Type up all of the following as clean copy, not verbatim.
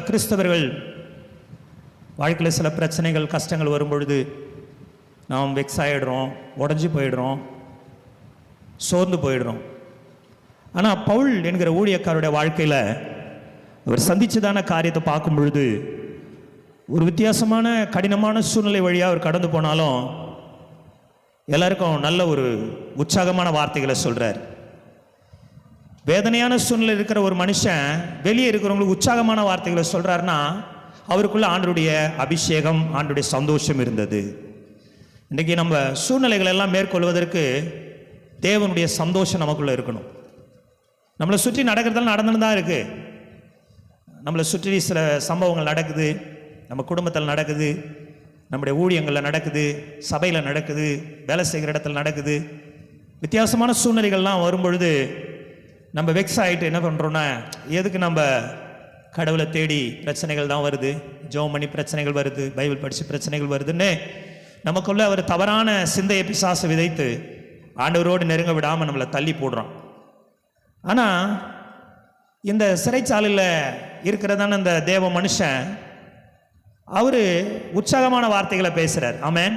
கிறிஸ்தவர்கள் வாழ்க்கையில் சில பிரச்சனைகள் கஷ்டங்கள் வரும்பொழுது நாம் வெக்ஸ் ஆகிடுறோம், உடஞ்சி போயிடுறோம், சோர்ந்து போயிடுறோம். ஆனால் பவுல் என்கிற ஊழியக்காரருடைய வாழ்க்கையில் அவர் சந்திச்சதான காரியத்தை பார்க்கும் பொழுது ஒரு வித்தியாசமான கடினமான சூழ்நிலை வழியாக அவர் கடந்து போனாலும் எல்லாருக்கும் நல்ல ஒரு உற்சாகமான வார்த்தைகளை சொல்கிறார். வேதனையான சூழ்நிலை இருக்கிற ஒரு மனுஷன் வெளியே இருக்கிறவங்களுக்கு உற்சாகமான வார்த்தைகளை சொல்கிறாருன்னா அவருக்குள்ள ஆண்டருடைய அபிஷேகம், ஆண்டருடைய சந்தோஷம் இருந்தது. இன்றைக்கி நம்ம சூழ்நிலைகள் எல்லாம் மேற்கொள்வதற்கு தேவனுடைய சந்தோஷம் நமக்குள்ளே இருக்கணும். நம்மளை சுற்றி நடக்கிறதெல்லாம் நடந்துன்னு தான் இருக்குது. நம்மளை சுற்றி சில சம்பவங்கள் நடக்குது, நம்ம குடும்பத்தில் நடக்குது, நம்முடைய ஊழியங்களில் நடக்குது, சபையில் நடக்குது, வேலை செய்கிற இடத்துல நடக்குது. வித்தியாசமான சூழ்நிலைகள்லாம் வரும்பொழுது நம்ம வெக்ஸ் ஆகிட்டு என்ன பண்ணுறோன்னா, எதுக்கு நம்ம கடவுளை தேடி பிரச்சனைகள் தான் வருது, ஜெபம் பண்ணி பிரச்சனைகள் வருது, பைபிள் படித்து பிரச்சனைகள் வருதுன்னு நமக்குள்ள ஒரு தவறான சிந்தையை பிசாசு விதைத்து ஆண்டவரோடு நெருங்க விடாமல் நம்மளை தள்ளி போடுறோம். ஆனால் இந்த சிறைச்சாலையில் இருக்கிறதான இந்த தேவ மனுஷன் அவர் உற்சாகமான வார்த்தைகளை பேசுகிறார். ஆமென்.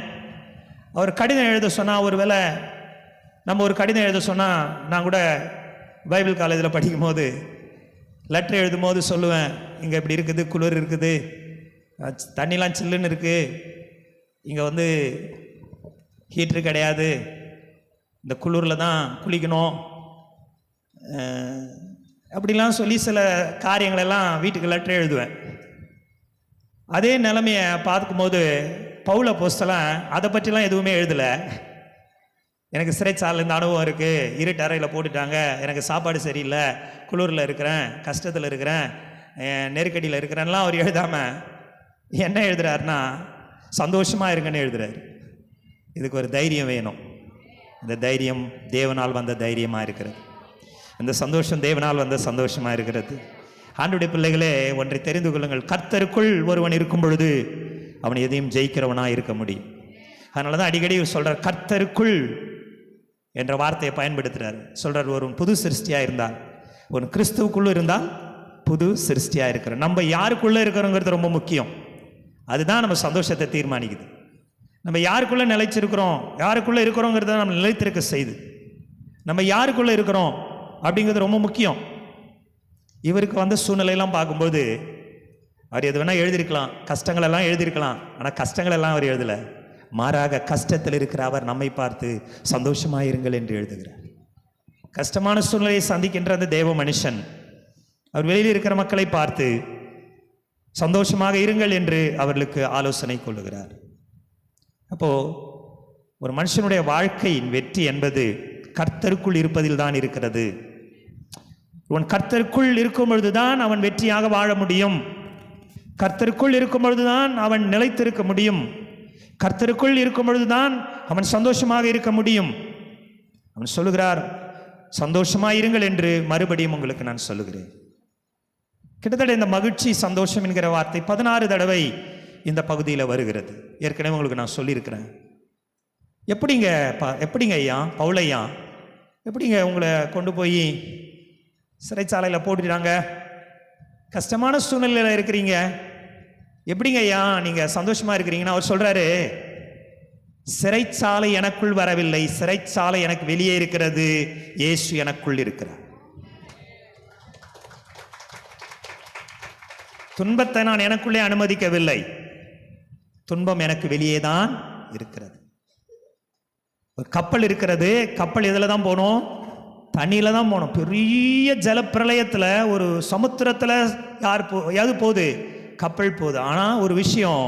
அவர் கடிதம் எழுத சொன்னால், ஒரு வேளை நம்ம ஒரு கடிதம் எழுத சொன்னால், நான் கூட பைபிள் காலேஜில் படிக்கும் போது லெட்டர் எழுதும் போது சொல்லுவேன், இங்கே இப்படி இருக்குது, குளிர் இருக்குது, தண்ணிலாம் சில்லுன்னு இருக்குது, இங்கே ஹீட்ரு கிடையாது, இந்த குளிரில் தான் குளிக்கணும், அப்படிலாம் சொல்லி சில காரியங்களெல்லாம் வீட்டுக்கு லெட்டர் எழுதுவேன். அதே நிலைமையை பார்க்கும்போது பவுல் அப்போஸ்தலன் அதை பற்றிலாம் எதுவுமே எழுதலை. எனக்கு சிறைச்சாலையில் இந்த அனுபவம் இருக்குது, இருட்டு அறையில் போட்டுட்டாங்க, எனக்கு சாப்பாடு சரியில்லை, குளிரில் இருக்கிறேன், கஷ்டத்தில் இருக்கிறேன், நெருக்கடியில் இருக்கிறேன்லாம் அவர் எழுதாமல் என்ன எழுதுறாருன்னா சந்தோஷமாக இருங்கன்னு எழுதுறாரு. இதுக்கு ஒரு தைரியம் வேணும். இந்த தைரியம் தேவனால் வந்த தைரியமாக இருக்கிறது. இந்த சந்தோஷம் தேவனால் வந்த சந்தோஷமாக இருக்கிறது. ஆண்டவருடைய பிள்ளைகளே, ஒன்றை தெரிந்து கொள்ளுங்கள், கர்த்தருக்குள் ஒருவன் இருக்கும் பொழுது அவன் எதையும் ஜெயிக்கிறவனாக இருக்க முடியும். அதனால தான் அடிக்கடி சொல்கிறார், கர்த்தருக்குள் என்ற வார்த்தையை பயன்படுத்துகிறார். சொல்கிறார், ஒரு புது சிருஷ்டியாக இருந்தால், ஒரு கிறிஸ்துவுக்குள்ளே இருந்தால் புது சிருஷ்டியாக இருக்கிறோம். நம்ம யாருக்குள்ளே இருக்கிறோங்கிறது ரொம்ப முக்கியம். அதுதான் நம்ம சந்தோஷத்தை தீர்மானிக்குது. நம்ம யாருக்குள்ளே நிலைச்சிருக்கிறோம், யாருக்குள்ளே இருக்கிறோங்கிறத நம்ம நிலைத்திருக்க செய்து, நம்ம யாருக்குள்ளே இருக்கிறோம் அப்படிங்கிறது ரொம்ப முக்கியம். இவருக்கு வந்த சூழ்நிலையெல்லாம் பார்க்கும்போது அவர் எது வேணால் எழுதியிருக்கலாம், கஷ்டங்களெல்லாம் எழுதியிருக்கலாம். ஆனால் கஷ்டங்களெல்லாம் அவர் எழுதலை. மாறாக கஷ்டத்தில் இருக்கிற அவர் நம்மை பார்த்து சந்தோஷமாயிருங்கள் என்று எழுதுகிறார். கஷ்டமான சூழ்நிலையை சந்திக்கின்ற அந்த தேவ மனுஷன் அவர் வெளியில் இருக்கிற மக்களை பார்த்து சந்தோஷமாக இருங்கள் என்று அவர்களுக்கு ஆலோசனை கொள்ளுகிறார். அப்போது ஒரு மனுஷனுடைய வாழ்க்கையின் வெற்றி என்பது கர்த்தருக்குள் இருப்பதில் தான் இருக்கிறது. அவன் கர்த்தருக்குள் இருக்கும் பொழுதுதான் அவன் வெற்றியாக வாழ முடியும். கர்த்தருக்குள் இருக்கும் பொழுதுதான் அவன் நிலைத்திருக்க முடியும். கர்த்தருக்குள் இருக்கும் பொழுதுதான் அவன் சந்தோஷமாக இருக்க முடியும். அவன் சொல்லுகிறார், சந்தோஷமாக இருங்கள் என்று மறுபடியும் உங்களுக்கு நான் சொல்லுகிறேன். கிட்டத்தட்ட இந்த மகிழ்ச்சி, சந்தோஷம் என்கிற வார்த்தை 16 தடவை இந்த பகுதியில் வருகிறது. ஏற்கனவே உங்களுக்கு நான் சொல்லியிருக்கிறேன். எப்படிங்க ஐயா, பவுலையா, எப்படிங்க உங்களை கொண்டு போய் சிறைச்சாலையில் போட்டுட்டாங்க, கஷ்டமான சூழ்நிலையில் இருக்கிறீங்க, எப்படிங்க ஐயா நீங்கள் சந்தோஷமாக இருக்கிறீங்கன்னா அவர் சொல்கிறாரு, சிறைச்சாலை எனக்குள் வரவில்லை, சிறைச்சாலை எனக்கு வெளியே இருக்கிறது, இயேசு எனக்குள் இருக்கிறார். துன்பத்தை நான் எனக்குள்ளே அனுமதிக்கவில்லை, துன்பம் எனக்கு வெளியே தான் இருக்கிறது. ஒரு கப்பல் இருக்கிறது, கப்பல் எதில் தான் போகணும், தண்ணியில் தான் போகணும். பெரிய ஜலப்பிரளயத்தில் ஒரு சமுத்திரத்தில் எது போகுது, கப்பல் போகுது. ஆனால் ஒரு விஷயம்,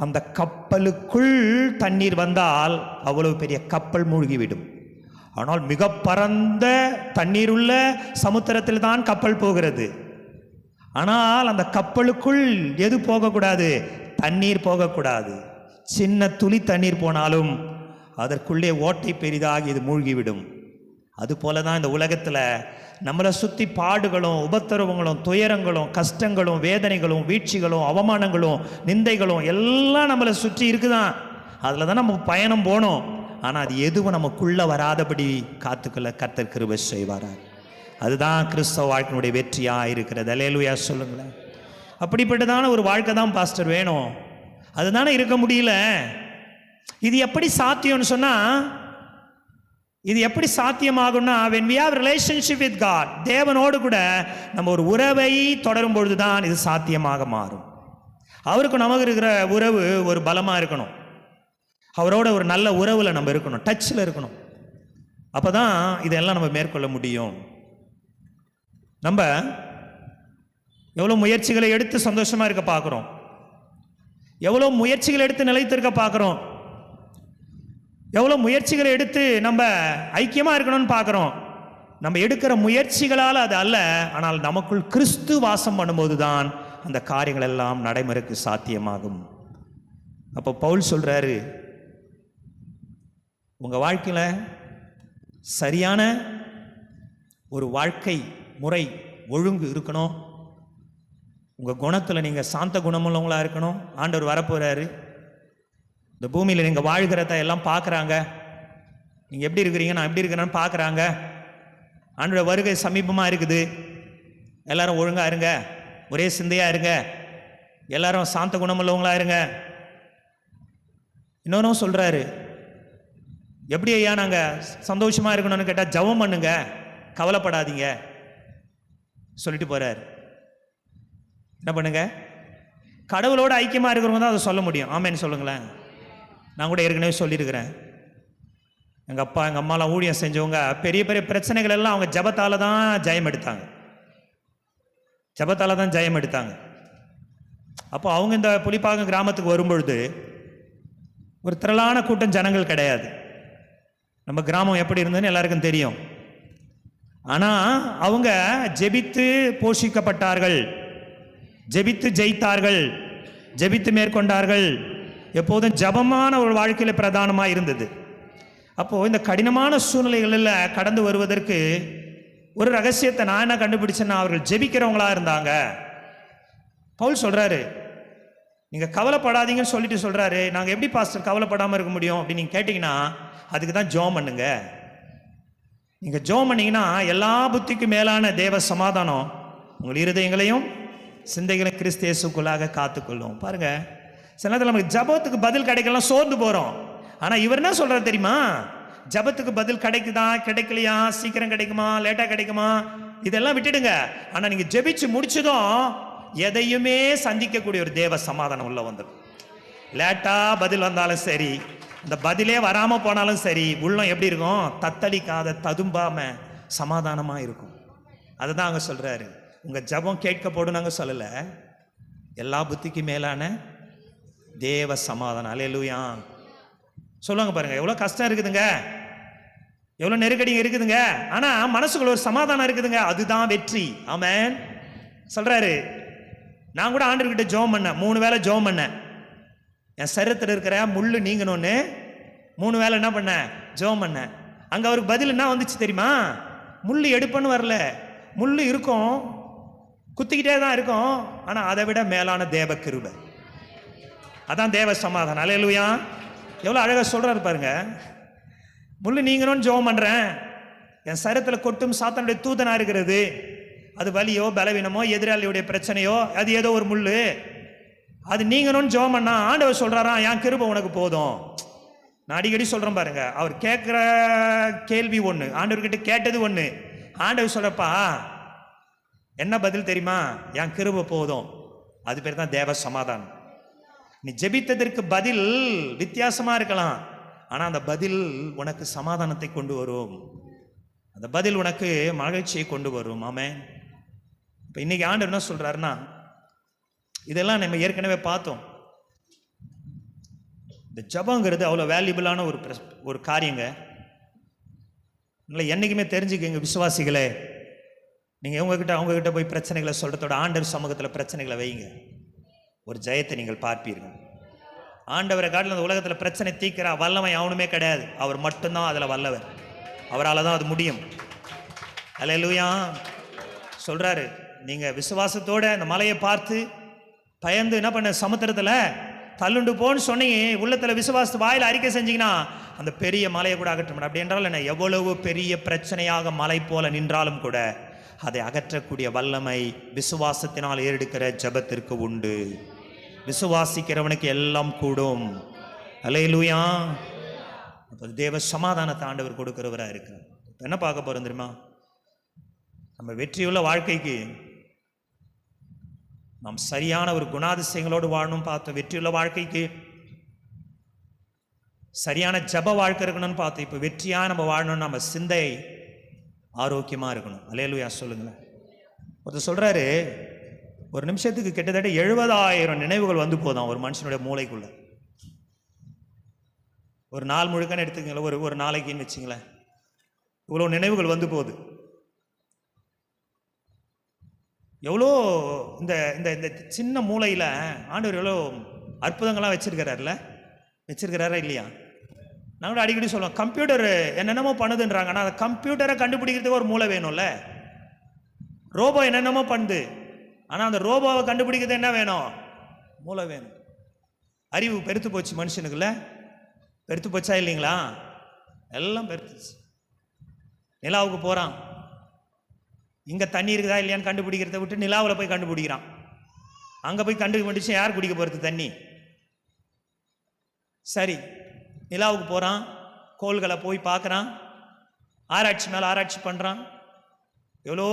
அந்த கப்பலுக்குள் தண்ணீர் வந்தால் அவ்வளவு பெரிய கப்பல் மூழ்கிவிடும். ஆனால் மிக பரந்த தண்ணீர் உள்ள சமுத்திரத்தில் தான் கப்பல் போகிறது. ஆனால் அந்த கப்பலுக்குள் எது போகக்கூடாது, தண்ணீர் போகக்கூடாது. சின்ன துளி தண்ணீர் போனாலும் அதற்குள்ளே ஓட்டை பெரிதாகி இது மூழ்கிவிடும். அதுபோல தான் இந்த உலகத்தில் நம்மளை சுற்றி பாடுகளும், உபத்திரவங்களும், துயரங்களும், கஷ்டங்களும், வேதனைகளும், வீழ்ச்சிகளும், அவமானங்களும், நிந்தைகளும் எல்லாம் நம்மளை சுற்றி இருக்குதான். அதில் தான் நம்ம பயணம் போனோம். ஆனால் அது எதுவும் நமக்குள்ளே வராதபடி காத்துக்கொள்ள கர்த்தர் கிருபை செய்வார். அதுதான் கிறிஸ்தவ வாழ்க்கையினுடைய வெற்றியாக இருக்கிறது. அல்லேலூயா சொல்லுங்களேன். அப்படிப்பட்டதான ஒரு வாழ்க்கை தான் பாஸ்டர் வேணும். அதுதானே இருக்க முடியல. இது எப்படி சாத்தியம்னு சொன்னா, இது எப்படி சாத்தியமாகும்னா, when we have relationship with God, தேவனோடு கூட நம்ம ஒரு உறவை தொடரும் பொழுது தான் இது சாத்தியமாக மாறும். அவருக்கு நமக்கு இருக்கிற உறவு ஒரு பலமாக இருக்கணும். அவரோட ஒரு நல்ல உறவில் நம்ம இருக்கணும், டச்சில் இருக்கணும். அப்போ தான் இதெல்லாம் நம்ம மேற்கொள்ள முடியும். நம்ம எவ்வளோ முயற்சிகளை எடுத்து சந்தோஷமாக இருக்க பார்க்குறோம், எவ்வளோ முயற்சிகளை எடுத்து நிலைத்திருக்க பார்க்குறோம், எவ்வளோ முயற்சிகளை எடுத்து நம்ம ஐக்கியமாக இருக்கணும்னு பார்க்குறோம். நம்ம எடுக்கிற முயற்சிகளால் அது அல்ல, ஆனால் நமக்குள் கிறிஸ்து வாசம் பண்ணும்போது தான் அந்த காரியங்கள் எல்லாம் நடைமுறைக்கு சாத்தியமாகும். அப்போ பவுல் சொல்கிறாரு, உங்கள் வாழ்க்கையில் சரியான ஒரு வாழ்க்கை முறை ஒழுங்கு இருக்கணும். உங்கள் குணத்தில் நீங்கள் சாந்த குணமுள்ளவங்களாக இருக்கணும். ஆண்டவர் வரப்போகிறாரு. இந்த பூமியில் நீங்கள் வாழ்கிறத எல்லாம் பார்க்குறாங்க. நீங்கள் எப்படி இருக்கிறீங்க, நான் எப்படி இருக்கிறேன்னு பார்க்குறாங்க. ஆண்டோட வருகை சமீபமாக இருக்குது. எல்லாரும் ஒழுங்காக இருங்க, ஒரே சிந்தையாக இருங்க, எல்லாரும் சாந்த குணமுள்ளவங்களாக இருங்க. இன்னொன்றும் சொல்கிறாரு, எப்படி ஐயா நாங்கள் சந்தோஷமாக இருக்கணும்னு கேட்டால் ஜெபம் பண்ணுங்க, கவலைப்படாதீங்க சொல்லிட்டு போகிறார். என்ன பண்ணுங்க? கடவுளோட ஐக்கியமாக இருக்கிறவங்க தான் அதை சொல்ல முடியும். ஆமேன்னு சொல்லுங்களேன். நான் கூட ஏற்கனவே சொல்லியிருக்கிறேன், எங்கள் அப்பா எங்கள் அம்மாலாம் ஊழியம் செஞ்சவங்க பெரிய பெரிய பிரச்சனைகள் எல்லாம் அவங்க ஜெபத்தால் தான் ஜெயம் எடுத்தாங்க, ஜெபத்தால் தான் ஜெயம் எடுத்தாங்க. அப்போ அவங்க இந்த புலிப்பாக்கம் கிராமத்துக்கு வரும்பொழுது ஒரு திரளான கூட்டம் ஜனங்கள் கிடையாது. நம்ம கிராமம் எப்படி இருந்ததுன்னு எல்லாருக்கும் தெரியும். ஆனால் அவங்க ஜெபித்து போஷிக்கப்பட்டார்கள், ஜெபித்து ஜெயித்தார்கள், ஜெபித்து மேற்கொண்டார்கள். எப்போதும் ஜபமான ஒரு வாழ்க்கையில் பிரதானமாக இருந்தது. அப்போது இந்த கடினமான சூழ்நிலைகளில் கடந்து வருவதற்கு ஒரு ரகசியத்தை நான் என்ன கண்டுபிடிச்சேன்னா, அவர்கள் ஜெபிக்கிறவங்களா இருந்தாங்க. பவுல் சொல்கிறாரு, நீங்கள் கவலைப்படாதீங்கன்னு சொல்லிட்டு சொல்கிறாரு. நாங்கள் எப்படி பாஸ்டர் கவலைப்படாமல் இருக்க முடியும் அப்படின்னு நீங்கள் கேட்டிங்கன்னா, அதுக்கு தான் ஜெபம் பண்ணுங்க. நீங்கள் ஜெபம் பண்ணிங்கன்னா எல்லா புத்திக்கும் மேலான தேவ சமாதானம் உங்கள் இருதயங்களையும் சிந்தைகளையும் கிறிஸ்து இயேசுக்குள்ளாக காத்துக்கொள்ளும். பாருங்கள், சில நேரத்தில் நமக்கு ஜபத்துக்கு பதில் கிடைக்கலாம் சோர்ந்து போகிறோம். ஆனால் இவர் என்ன சொல்கிறார் தெரியுமா? ஜபத்துக்கு பதில் கிடைக்குதா கிடைக்கலையா, சீக்கிரம் கிடைக்குமா லேட்டாக கிடைக்குமா, இதெல்லாம் விட்டுடுங்க. ஆனால் நீங்கள் ஜெபிச்சு முடிச்சதும் எதையுமே சந்திக்கக்கூடிய ஒரு தேவ சமாதானம் உள்ள வந்துடும். லேட்டாக பதில் வந்தாலும் சரி, இந்த பதிலே வராமல் போனாலும் சரி, உள்ளம் எப்படி இருக்கும்? தத்தளிக்காத ததும்பாமல் சமாதானமாக இருக்கும். அதுதான் அவங்க சொல்கிறாரு, உங்கள் ஜபம் கேட்கப்படும். நாங்கள் சொல்லலை, எல்லா புத்திக்கு மேலான தேவ சமாதானம். அல்லேலூயா சொல்லுவாங்க. பாருங்கள், எவ்வளோ கஷ்டம் இருக்குதுங்க, எவ்வளோ நெருக்கடிங்க இருக்குதுங்க, ஆனால் மனசுக்குள்ள ஒரு சமாதானம் இருக்குதுங்க, அதுதான் வெற்றி. ஆமென் சொல்கிறாரு. நான் கூட ஆண்டவர்கிட்ட ஜெபம் பண்ணேன், 3 வேளை ஜெபம் பண்ணேன். என் சரீரத்தில் இருக்கிற முள்ளு நீங்கணும்னு 3 வேளை என்ன பண்ணேன்? ஜெபம் பண்ணேன். அங்கே அவருக்கு பதில் என்ன வந்துச்சு தெரியுமா? முள் எடுப்பன்னு வரல, முள் இருக்கும், குத்திக்கிட்டே தான் இருக்கும், ஆனால் அதை விட மேலான தேவ கிருபை, அதான் தேவ சமாதானம். அல்லேலூயா எவ்வளோ அழகாக சொல்கிறாரு பாருங்க. முள் நீங்கணும்னு ஜெபம் பண்ணுறேன், என் சரீரத்தில் கொட்டும் சாத்தானுடைய தூதனாக இருக்கிறது, அது வலியோ பலவீனமோ எதிராளியுடைய பிரச்சனையோ, அது ஏதோ ஒரு முள், அது நீங்கணும்னு ஜெபம் பண்ணா ஆண்டவர் சொல்கிறாராம், என் கிருபை உனக்கு போதும். நான் அடிக்கடி சொல்கிறேன் பாருங்க, அவர் கேட்குற கேள்வி ஒன்று, ஆண்டவர்கிட்ட கேட்டது ஒன்று. ஆண்டவர் சொல்கிறப்பா என்ன பதில் தெரியுமா? என் கிருபை போதும். அது பேர் தான் தேவ சமாதானம். நீ ஜெபித்ததற்கு பதில் வித்தியாசமாக இருக்கலாம், ஆனால் அந்த பதில் உனக்கு சமாதானத்தை கொண்டு வரும், அந்த பதில் உனக்கு மகிழ்ச்சியை கொண்டு வரும். ஆமென். இப்போ இன்னைக்கு ஆண்டவர் என்ன சொல்கிறாருன்னா, இதெல்லாம் நம்ம ஏற்கனவே பார்த்தோம். இந்த ஜபங்கிறது அவ்வளோ வேல்யூபிளான ஒரு காரியங்க. இல்லை என்றைக்குமே தெரிஞ்சுக்கங்க விசுவாசிகளே, நீங்கள் அவங்கக்கிட்ட போய் பிரச்சனைகளை சொல்கிறதோட ஆண்டவர் சமூகத்தில் பிரச்சனைகளை வைங்க, ஒரு ஜெயத்தை நீங்கள் பார்ப்பீர்கள். ஆண்டவரை காட்டில் அந்த உலகத்தில் பிரச்சனை தீர்க்கிற வல்லமை அவனுமே கிடையாது, அவர் மட்டும்தான் அதில் வல்லவர், அவரால் தான் அது முடியும். அல்லேலூயா சொல்கிறாரு. நீங்கள் விசுவாசத்தோடு அந்த மலையை பார்த்து பயந்து என்ன பண்ண, சமுத்திரத்தில் தள்ளுண்டு போன்னு சொன்னீங்க, உள்ளத்தில் விசுவாசத்து வாயில் அறிக்கை செஞ்சீங்கன்னா அந்த பெரிய மலையை கூட அகற்ற முடியும். அப்படி என்றால் என்ன, எவ்வளவு பெரிய பிரச்சனையாக மலை போல நின்றாலும் கூட அதை அகற்றக்கூடிய வல்லமை விசுவாசத்தினால் ஏறெடுக்கிற ஜெபத்திற்கு உண்டு. விசுவாசிக்கிறவனுக்கு எல்லாம் கூடும். அல்லேலூயா. தேவ சமாதானத்தை ஆண்டவர் கொடுக்கிறவராக இருக்கிறார். என்ன பார்க்க போறோம் தெரியுமா? நம்ம வெற்றியுள்ள வாழ்க்கைக்கு நாம் சரியான ஒரு குணாதிசயங்களோடு வாழணும் பார்த்தோம். வெற்றியுள்ள வாழ்க்கைக்கு சரியான ஜப வாழ்க்கை இருக்கணும்னு பார்த்தோம். இப்போ வெற்றியாக நம்ம வாழணும்னு நம்ம சிந்தை ஆரோக்கியமாக இருக்கணும். அல்லேலூயா சொல்லுங்களேன். ஒருத்தர் சொல்கிறாரு, ஒரு நிமிஷத்துக்கு கிட்டத்தட்ட 70,000 நினைவுகள் வந்து போதும் ஒரு மனுஷனுடைய மூளைக்குள்ள. ஒரு நாள் முழுக்கன்னு எடுத்துக்கங்களேன், ஒரு நாளைக்குன்னு வச்சுங்களேன், இவ்வளோ நினைவுகள் வந்து போகுது. எவ்வளோ இந்த இந்த இந்த சின்ன மூளையில் ஆண்டவர் எவ்வளோ அற்புதங்கள்லாம் வச்சிருக்கிறாரா இல்லையா? நாங்கள் அடிக்கடி சொல்லுவோம், கம்ப்யூட்டர் என்னென்னமோ பண்ணுதுன்றாங்க. ஆனால் அந்த கம்ப்யூட்டரை கண்டுபிடிக்கிறதுக்கு ஒரு மூளை வேணும்ல. ரோபோ என்னென்னமோ பண்ணுது, ஆனால் அந்த ரோபோவை கண்டுபிடிக்கிறது என்ன வேணும்? மூளை வேணும். அறிவு பெருத்து போச்சு மனுஷனுக்குள்ள. பெருத்து போச்சா இல்லைங்களா? எல்லாம் பெருத்துச்சு. நிலாவுக்கு போகிறான், இங்கே தண்ணி இருக்குதா இல்லையான்னு கண்டுபிடிக்கிறத விட்டு நிலாவில் போய் கண்டுபிடிக்கிறான். அங்கே போய் கண்டுபிடிச்சு யார் குடிக்க போகிறது தண்ணி? சரி, நிலாவுக்கு போகிறான், கோள்களை போய் பார்க்குறான், ஆராய்ச்சி மேலே ஆராய்ச்சி பண்ணுறான், எவ்வளோ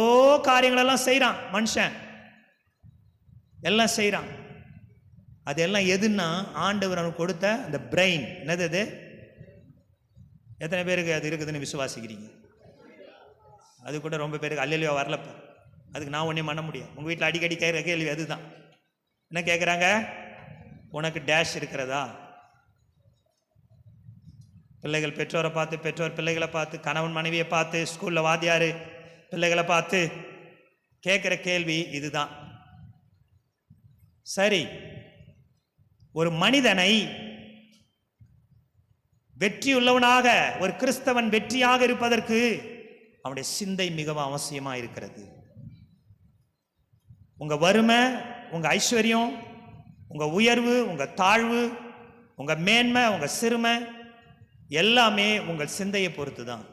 காரியங்களெல்லாம் செய்கிறான் மனுஷன், எல்லாம் செய்கிறான். அது எல்லாம் எதுன்னா ஆண்டவர் அவனுக்கு கொடுத்த அந்த பிரெயின். என்னது அது? எத்தனை பேருக்கு அது இருக்குதுன்னு விசுவாசிக்கிறீங்க? அது கூட ரொம்ப பேருக்கு அல்லேலூயா வரலப்ப. அதுக்கு நான் ஒன்றே பண்ண முடியும். உங்கள் வீட்டில் அடிக்கடி கேட்குற கேள்வி அதுதான். என்ன கேட்குறாங்க? உனக்கு டேஷ் இருக்கிறதா? பிள்ளைகள் பெற்றோரை பார்த்து, பெற்றோர் பிள்ளைகளை பார்த்து, கணவன் மனைவியை பார்த்து, ஸ்கூலில் வாத்தியார் பிள்ளைகளை பார்த்து கேட்குற கேள்வி இதுதான். சரி, ஒரு மனிதனை வெற்றியுள்ளவனாக, ஒரு கிறிஸ்தவன் வெற்றியாக இருப்பதற்கு அவனுடைய சிந்தை மிகவும் அவசியமாக இருக்கிறது. உங்கள் வறுமை, உங்கள் ஐஸ்வர்யம், உங்கள் உயர்வு, உங்கள் தாழ்வு, உங்கள் மேன்மை, உங்கள் சிறுமை எல்லாமே உங்கள் சிந்தையை பொறுத்து தான்.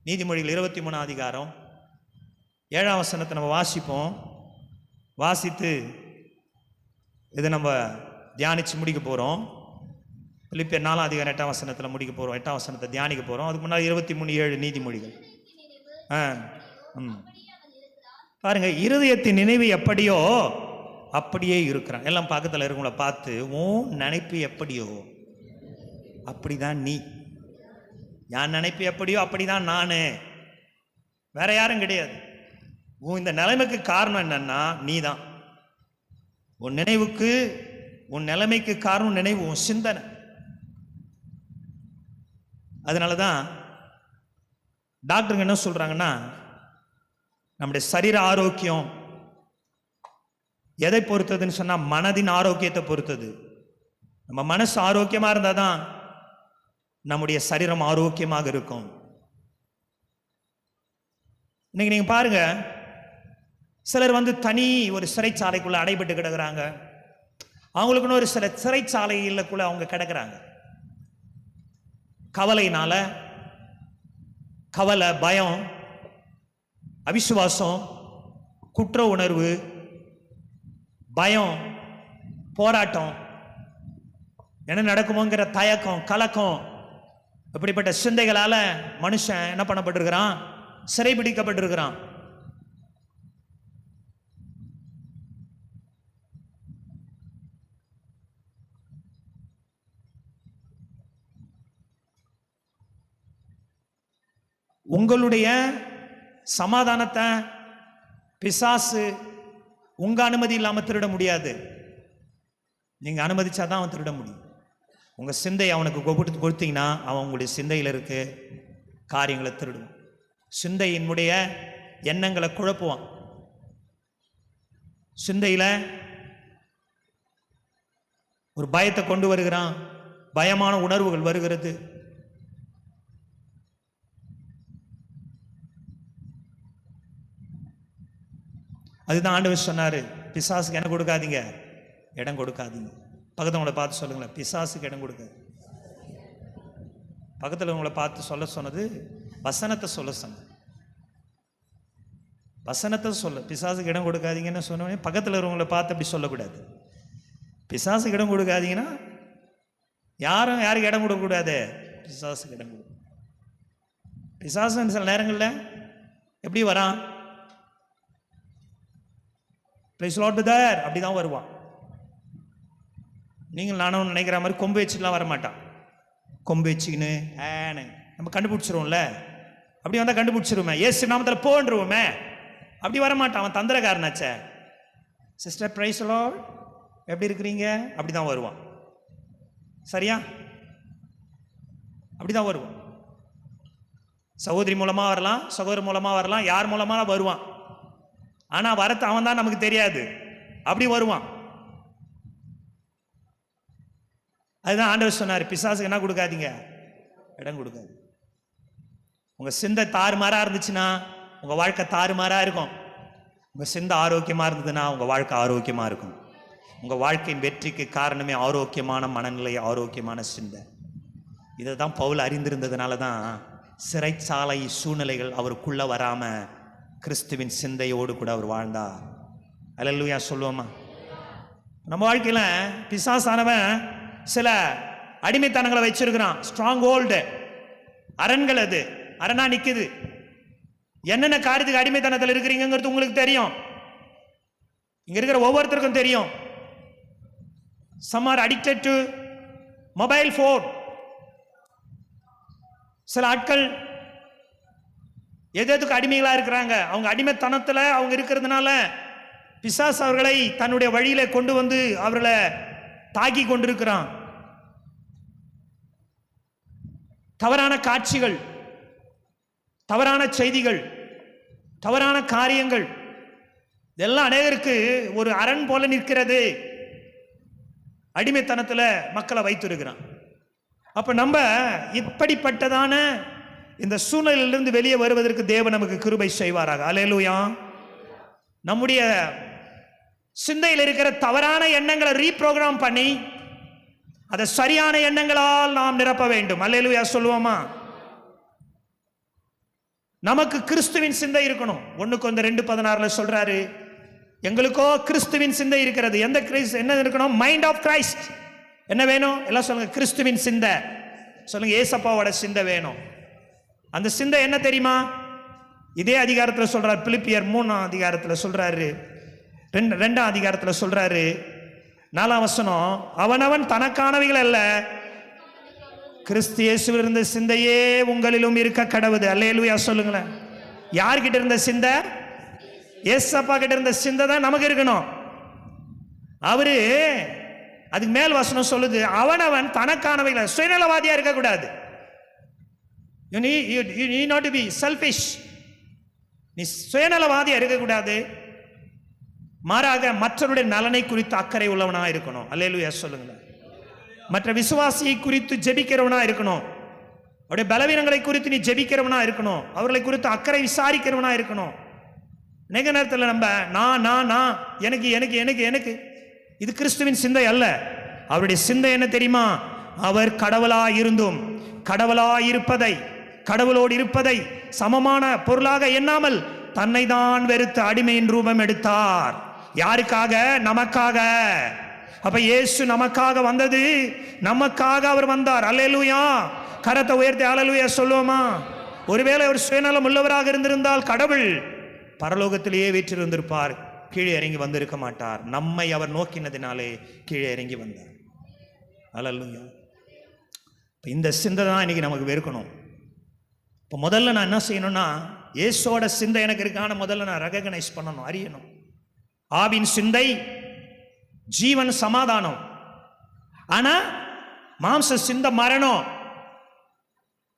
நீதிமொழிகள் 23 அதிகாரம் 7ஆம் வசனத்தை நம்ம வாசிப்போம். வாசித்து இதை நம்ம தியானித்து முடிக்க போகிறோம். பிலிப்பியர் 4ஆம் அதிகாரம் 8ஆம் வசனத்தில் முடிக்க போகிறோம். 8ஆம் வசனத்தை தியானிக்க போகிறோம். அதுக்கு முன்னாடி 23:7 நீதிமொழிகள். பாருங்க, இருதயத்தின் நினைவு எப்படியோ அப்படியே இருக்கிறான். எல்லாம் பக்கத்தில் இருக்கவங்கள பார்த்து, உன் நினைப்பு எப்படியோ அப்படிதான் நீ. என் நினைப்பு எப்படியோ அப்படிதான் நான், வேற யாரும் கிடையாது. உன் இந்த நிலைமைக்கு காரணம் என்னன்னா நீ தான். உன் நினைவுக்கு, உன் நிலைமைக்கு காரணம் நினைவு, உன் சிந்தனை. அதனால தான் டாக்டருங்க என்ன சொல்றாங்கன்னா, நம்முடைய சரீர ஆரோக்கியம் எதை பொறுத்ததுன்னு சொன்னா மனதின் ஆரோக்கியத்தை பொறுத்தது. நம்ம மனசு ஆரோக்கியமா இருந்தாதான் நம்முடைய சரீரம் ஆரோக்கியமாக இருக்கும். இன்னைக்கு நீங்க பாருங்க, சிலர் தனி ஒரு சிறைச்சாலைக்குள்ள அடைபட்டு கிடக்குறாங்க. அவங்களுக்குன்னு ஒரு சில சிறைச்சாலைகளுக்குள்ள அவங்க கிடக்குறாங்க. கவலையினால, கவலை, பயம், அவிசுவாசம், குற்ற உணர்வு, பயம், போராட்டம், என்ன நடக்குமோங்கிற தயக்கம், கலக்கம், இப்படிப்பட்ட சிந்தைகளால மனுஷன் என்ன பண்ணப்பட்டிருக்கிறான்? சிறைபிடிக்கப்பட்டிருக்கிறான். உங்களுடைய சமாதானத்தை பிசாசு உங்க அனுமதி இல்லாம திருட முடியாது. நீங்க அனுமதிச்சாதான் அவன் திருட முடியும். உங்க சிந்தையை அவனுக்கு கொடுத்தீங்கன்னா அவன் உங்களுடைய சிந்தையில் இருக்க காரியங்களை திருடுவான். சிந்தையினுடைய எண்ணங்களை குழப்புவான். சிந்தையில ஒரு பயத்தை கொண்டு வருகிறான். பயமான உணர்வுகள் வருகிறது. அதுதான் ஆண்டவர் சொன்னாரு, பிசாசுக்கு என்ன கொடுக்காதீங்க, இடம் கொடுக்காதீங்க. பக்கத்தில் உங்களை பார்த்து சொல்லுங்களேன், பிசாசுக்கு இடம் கொடுக்காது. பக்கத்தில் உங்களை பார்த்து சொல்ல சொன்னது வசனத்தை சொல்ல சொன்ன. வசனத்தை சொல்ல. பிசாசுக்கு இடம் கொடுக்காதீங்கன்னு சொன்னோடனே பக்கத்தில் இருக்கிறவங்கள பார்த்து அப்படி சொல்லக்கூடாது. பிசாசுக்கு இடம் கொடுக்காதீங்கன்னா யாருக்கு இடம் கொடுக்கக்கூடாது? பிசாசுக்கு இடம் கொடு. பிசாசு சில நேரங்களில் எப்படி வரான்? பிரைஸ் லார்ட் பிரதர் அப்படி தான் வருவான். நீங்கள் நானும் நினைக்கிற மாதிரி கொம்பு வச்சுலாம் வரமாட்டான். கொம்பு வச்சுக்கின்னு நம்ம கண்டுபிடிச்சிருவோம்ல, அப்படி வந்தால் கண்டுபிடிச்சிருவோமே, ஏசு நாமத்தில் போன்றுவோமே, அப்படி வரமாட்டான். அவன் தந்திரக்காரனாச்சே. சிஸ்டர் பிரைஸ் லார்ட் எப்படி இருக்கிறீங்க அப்படி தான் வருவான். சரியா? அப்படி தான் வருவான். சகோதரி மூலமாக வரலாம், சகோதரி மூலமாக வரலாம், யார் மூலமாக வருவான். ஆனால் வரத்து அவன் தான் நமக்கு தெரியாது, அப்படி வருவான். அதுதான் ஆண்டவர் சொன்னார், பிசாசுக்கு என்ன கொடுக்காதீங்க? இடம் கொடுக்காது. உங்கள் சிந்தை தாறுமாறாக இருந்துச்சுன்னா உங்கள் வாழ்க்கை தாறுமாறாக இருக்கும். உங்கள் சிந்தை ஆரோக்கியமாக இருந்ததுன்னா உங்கள் வாழ்க்கை ஆரோக்கியமாக இருக்கும். உங்கள் வாழ்க்கையின் வெற்றிக்கு காரணமே ஆரோக்கியமான மனநிலை, ஆரோக்கியமான சிந்தை. இதை தான் பவுல் அறிந்திருந்ததுனால தான் சிறைச்சாலை சூழ்நிலைகள் அவருக்குள்ளே வராமல் கிறிஸ்துவின் சிந்தையோடு கூட அவர் வாழ்ந்தார். அல்லேலூயா சொல்லுவோமா? நம்ம வாழ்க்கையில் பிசாசானவன் சில அடிமைத்தனங்களை வச்சிருக்கிறான். ஸ்ட்ராங் ஹோல்டு, அரண்கள். அது அரணா நிற்குது. என்னென்ன காரியத்துக்கு அடிமைத்தனத்தில் இருக்கிறீங்கிறது உங்களுக்கு தெரியும். இங்க இருக்கிற ஒவ்வொருத்தருக்கும் தெரியும். Some are addicted to mobile phone. சில ஆட்கள் எதுக்கு அடிமைகளா இருக்கிறாங்க? அவங்க அடிமைத்தனத்தில் அவங்க இருக்கிறதுனால பிசாசு அவர்களை தன்னுடைய வழியில கொண்டு வந்து அவர்களை தாக்கி கொண்டிருக்கிறான். தவறான காட்சிகள், தவறான செய்திகள், தவறான காரியங்கள் இதெல்லாம் அநேகருக்கு ஒரு அரண் போல நிற்கிறது. அடிமைத்தனத்தில் மக்களை வைத்திருக்கிறான். அப்ப நம்ம இப்படிப்பட்டதான இந்த சூழ்நிலையிலிருந்து வெளியே வருவதற்கு தேவன் நமக்கு கிருபை செய்வாராக. அல்லேலூயா. நம்முடைய சிந்தையில் இருக்கிற தவறான எண்ணங்களை ரீப்ரோகிராம் பண்ணி அதை சரியான எண்ணங்களால் நாம் நிரப்ப வேண்டும். அல்லேலூயா சொல்லுவோமா? நமக்கு கிறிஸ்துவின் சிந்தை இருக்கணும். 1 Corinthians 2:16 சொல்றாரு, எங்களுக்கோ கிறிஸ்துவின் சிந்தை இருக்கிறது. எந்த என்ன இருக்கணும்? Mind of Christ. என்ன வேணும்? எல்லாம் சொல்லுங்க, கிறிஸ்துவின் சிந்தை. சொல்லுங்க, ஏசப்பாவோட சிந்தை வேணும். அந்த சிந்தை என்ன தெரியுமா? இதே அதிகாரத்தில் சொல்றாரு, பிலிப்பியர் 3ஆம் அதிகாரத்தில் சொல்றாரு, 2ஆம் அதிகாரத்தில் சொல்றாரு, 4ஆம் வசனம், அவனவன் தனக்கானவைகள் அல்ல, கிறிஸ்து இயேசுவில் இருந்த சிந்தையே உங்களிலும் இருக்க கடவுது. அல்லேலூயா சொல்லுங்களேன். யார்கிட்ட இருந்த சிந்தை? ஏசப்பா கிட்ட இருந்த சிந்தை தான் நமக்கு இருக்கணும். அவரு அதுக்கு மேல் வசனம் சொல்லுது, அவனவன் தனக்கானவைகள். சுயநலவாதியா இருக்கக்கூடாது. You need not to be selfish. நீ சுயநலவாதியா இருக்கக்கூடாது. மாறாக மற்றவருடைய நலனை குறித்து அக்கறை உள்ளவனா இருக்கணும். அல்லேலூயா சொல்லுங்களேன். மற்ற விசுவாசியை குறித்து ஜெபிக்கிறவனா இருக்கணும். அவருடைய பலவீனங்களை குறித்து நீ ஜெபிக்கிறவனா இருக்கணும். அவர்களை குறித்து அக்கறை விசாரிக்கிறவனா இருக்கணும். அநேக நேரத்தில் நம்ம நான் எனக்கு எனக்கு எனக்கு எனக்கு இது கிறிஸ்துவின் சிந்தை அல்ல. அவருடைய சிந்தை என்ன தெரியுமா? அவர் கடவுளாய் இருந்தும் கடவுளாய் இருப்பதை, கடவுளோடு இருப்பதை சமமான பொருளாக எண்ணாமல் தன்னை தான் வெறுத்து அடிமையின் ரூபம் எடுத்தார். யாருக்காக? நமக்காக. அப்ப இயேசு நமக்காக வந்தது, நமக்காக அவர் வந்தார். அல்லேலூயா. கரத்தை உயர்த்தி அல்லேலூயா சொல்லுவோமா? ஒருவேளை ஒரு சுயநலம் உள்ளவராக இருந்திருந்தால் கடவுள் பரலோகத்திலேயே வீற்றிருந்திருப்பார், கீழே இறங்கி வந்திருக்க மாட்டார். நம்மை அவர் நோக்கினதினாலே கீழே இறங்கி வந்தார். அல்லேலூயா. இந்த சிந்தை தான் இன்னைக்கு நமக்கு வெறுக்கணும். இப்போ முதல்ல நான் என்ன செய்யணும்னா, இயேசுவோட சிந்தை எனக்கு இருக்கான முதல்ல நான் ரெகக்னைஸ் பண்ணணும், அறியணும். ஆவின் சிந்தை ஜீவன் சமாதானம். ஆனா மாம்ச சிந்தை மரணம்.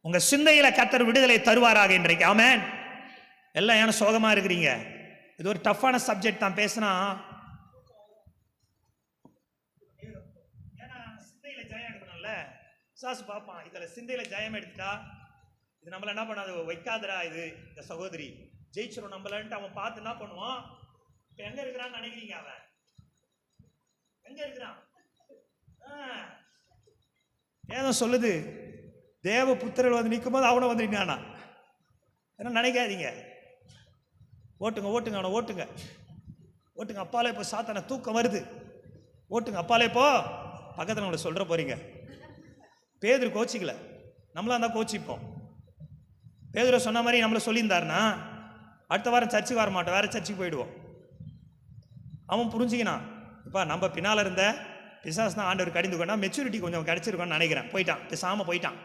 உங்க சிந்தையில கர்த்தர் விடுதலை தருவாராக இன்றைக்கு. ஆமென். எல்லாம் ஏன்னா சோகமா இருக்கிறீங்க? இது ஒரு டஃப்பான சப்ஜெக்ட் தான் பேசினா. ஏன்னா சிந்தையில ஜெயம் எடுக்கணும்ல. சாசு பார்ப்பான், இதுல சிந்தையில ஜெயம் எடுத்துட்டா இது நம்மள என்ன பண்ணாது, வைக்காதரா இது இந்த சகோதரி ஜெயிச்சிடும் நம்மளன்ட்டு அவன் பார்த்து என்ன பண்ணுவான்? இப்ப எங்க இருக்கிறான்னு நினைக்கிறீங்க? அவன் எங்க இருக்கிறான்? ஏதோ சொல்லுது, தேவ புத்திரர்கள் வந்து நிற்கும் போது அவனை வந்து நின்னானா. ஏன்னா நினைக்காதீங்க, ஓட்டுங்க ஓட்டுங்க, அவனை ஓட்டுங்க ஓட்டுங்க. அப்பாலே இப்போ சாத்தான தூக்கம் வருது, ஓட்டுங்க அப்பாலே போ. பக்கத்தில் உங்களை சொல்கிற போறீங்க. பேதுரு கோச்சிக்கல, நம்மளாம் இருந்தால் கோச்சிப்போம். பேதுரு சொன்ன மாதிரி நம்மளை சொல்லியிருந்தாருன்னா அடுத்த வாரம் சர்ச்சுக்கு வர மாட்டோம், வேற சர்ச்சுக்கு போயிடுவோம். அவன் புரிஞ்சுக்கினான், இப்போ நம்ம பின்னால் இருந்த பிசாசு தான் ஆண்டவர் கடிந்து கொண்டா, மெச்சூரிட்டி கொஞ்சம் கிடச்சிருக்கோன்னு நினைக்கிறேன். போயிட்டான், பேசாமல் போயிட்டான்.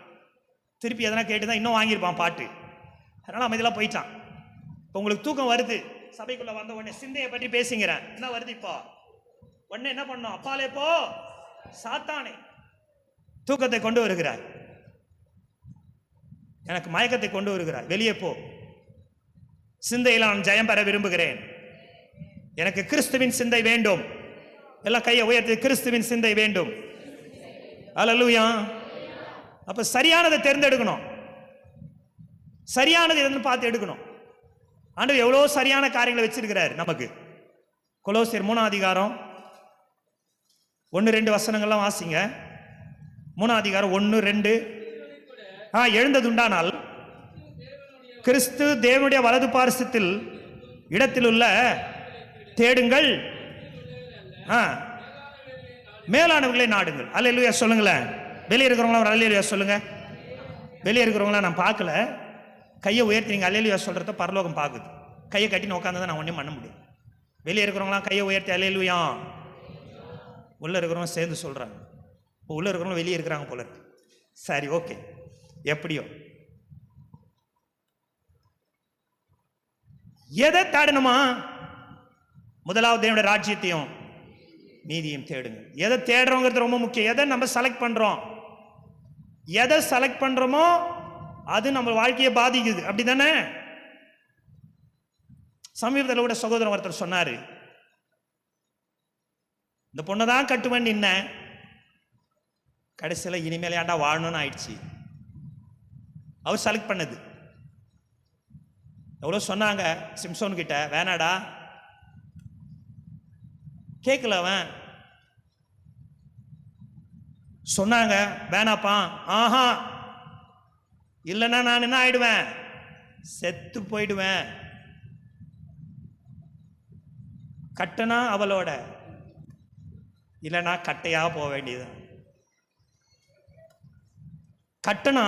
திருப்பி எதனா கேட்டு தான் இன்னும் வாங்கியிருப்பான் பாட்டு, அதனால் அமைதியெல்லாம் போயிட்டான். இப்போ உங்களுக்கு தூக்கம் வருது, சபைக்குள்ளே வந்த உடனே சிந்தையை பற்றி பேசுங்கிறேன், என்ன வருது இப்போ? உடனே என்ன பண்ணோம்? அப்பாலே போ சாத்தானே. தூக்கத்தை கொண்டு வருகிறார், எனக்கு மயக்கத்தை கொண்டு வருகிறார், வெளியே போ. சிந்தையில் நான் ஜெயம் பெற விரும்புகிறேன், எனக்கு கிறிஸ்துவின் சிந்தை வேண்டும். எல்லாம் கையை உயர்த்தி, கிறிஸ்துவின் சிந்தை வேண்டும். அல்லேலூயா. அப்ப சரியானதை தேர்ந்தெடுக்கணும், சரியானது எதுன்னு பார்த்து எடுக்கணும். ஆண்டவர் எவ்வளோ சரியான காரியங்களை வச்சிருக்கிறார் நமக்கு. கொலோசியர் 3ஆம் அதிகாரம் 1-2 வசனங்கள்லாம் வாசிங்க. 3ஆம் அதிகாரம் 1-2. எழுந்ததுண்டானால் கிறிஸ்து தேவனுடைய வலது பார்சத்தில் இடத்தில் உள்ள தேடுங்கள், மேலானவர்களை நாடுங்கள். அல்லேலூயா சொல்லுங்களேன். வெளியே இருக்கிறவங்களா ஒரு அல்லேலூயா சொல்லுங்க. வெளியே இருக்கிறவங்களா நான் பார்க்கல, கையை உயர்த்தி நீங்கள் அல்லேலூயா சொல்கிறத பரலோகம் பார்க்குது. கையை கட்டின்னு உட்காந்து தான் நான் ஒன்றும் பண்ண முடியும். வெளியே இருக்கிறவங்களாம் கையை உயர்த்தி அல்லேலூயா. உள்ளே இருக்கிறவங்க சேர்ந்து சொல்கிறாங்க, இப்போ உள்ளே இருக்கிறவங்க வெளியே இருக்கிறாங்க போல இருக்கு. சரி, ஓகே, எப்படியோ. எதை தேடணுமா? முதலாவது தேவனுடைய ராஜ்யத்தையும் நீதியும் தேடுங்க. எதை தேடுறோங்கிறது ரொம்ப முக்கியம். எதை நம்ம செலக்ட் பண்றோம், எதை செலக்ட் பண்றோமோ அது நம்ம வாழ்க்கையை பாதிக்குது, அப்படிதானே? சமீபத்தில் கூட சகோதரன் ஒருத்தர் சொன்னாரு, இந்த பொண்ணை தான் கட்டுவேன் நின்ன, கடைசியில் இனிமேல் ஏன்டா வாழணும்னு ஆயிடுச்சு. அவர் செலக்ட் பண்ணது. எவ்வளோ சொன்னாங்க சிம்சோன் கிட்ட, வேணாடா, கேட்கல அவன். சொன்னாங்க வேணாப்பா, ஆஹா, இல்லைன்னா நான் என்ன ஆயிடுவேன், செத்து போயிடுவேன். கட்டனா அவளோட, இல்லைன்னா கட்டையா போக வேண்டியது. கட்டனா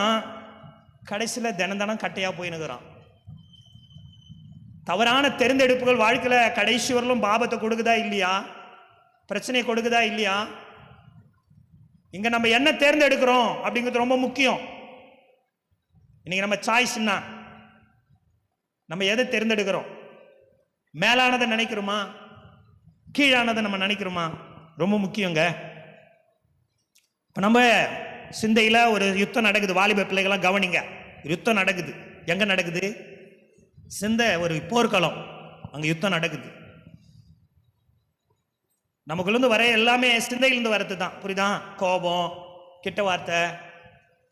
கடைசியில் தினம் கட்டையா போயினுக்கிறான். தவறான தேர்ந்தெடுப்புகள் வாழ்க்கையில் கடைசி வரலும் பாபத்தை கொடுக்குதா இல்லையா, பிரச்சனை கொடுக்குதா இல்லையா? இங்க நம்ம என்ன தேர்ந்தெடுக்கிறோம் அப்படிங்கிறது ரொம்ப முக்கியம். இன்னைக்கு நம்ம சாய்ஸ்னா நம்ம எதை தேர்ந்தெடுக்கிறோம்? மேலானதை நினைக்கிறோமா, கீழானதை நம்ம நினைக்கிறோமா? ரொம்ப முக்கியங்க. இப்போ நம்ம சிந்தையில் ஒரு யுத்தம் நடக்குது. வாலிப பிள்ளைகள்லாம் கவனிங்க, யுத்தம் நடக்குது. எங்க நடக்குது? சிந்தை ஒரு போர்க்களம், அங்க யுத்தம் நடக்குது. நமக்குள்ளேருந்து வர எல்லாமே சிந்தையிலிருந்து வரது தான், புரியுதா? கோபம், கிட்ட வார்த்தை,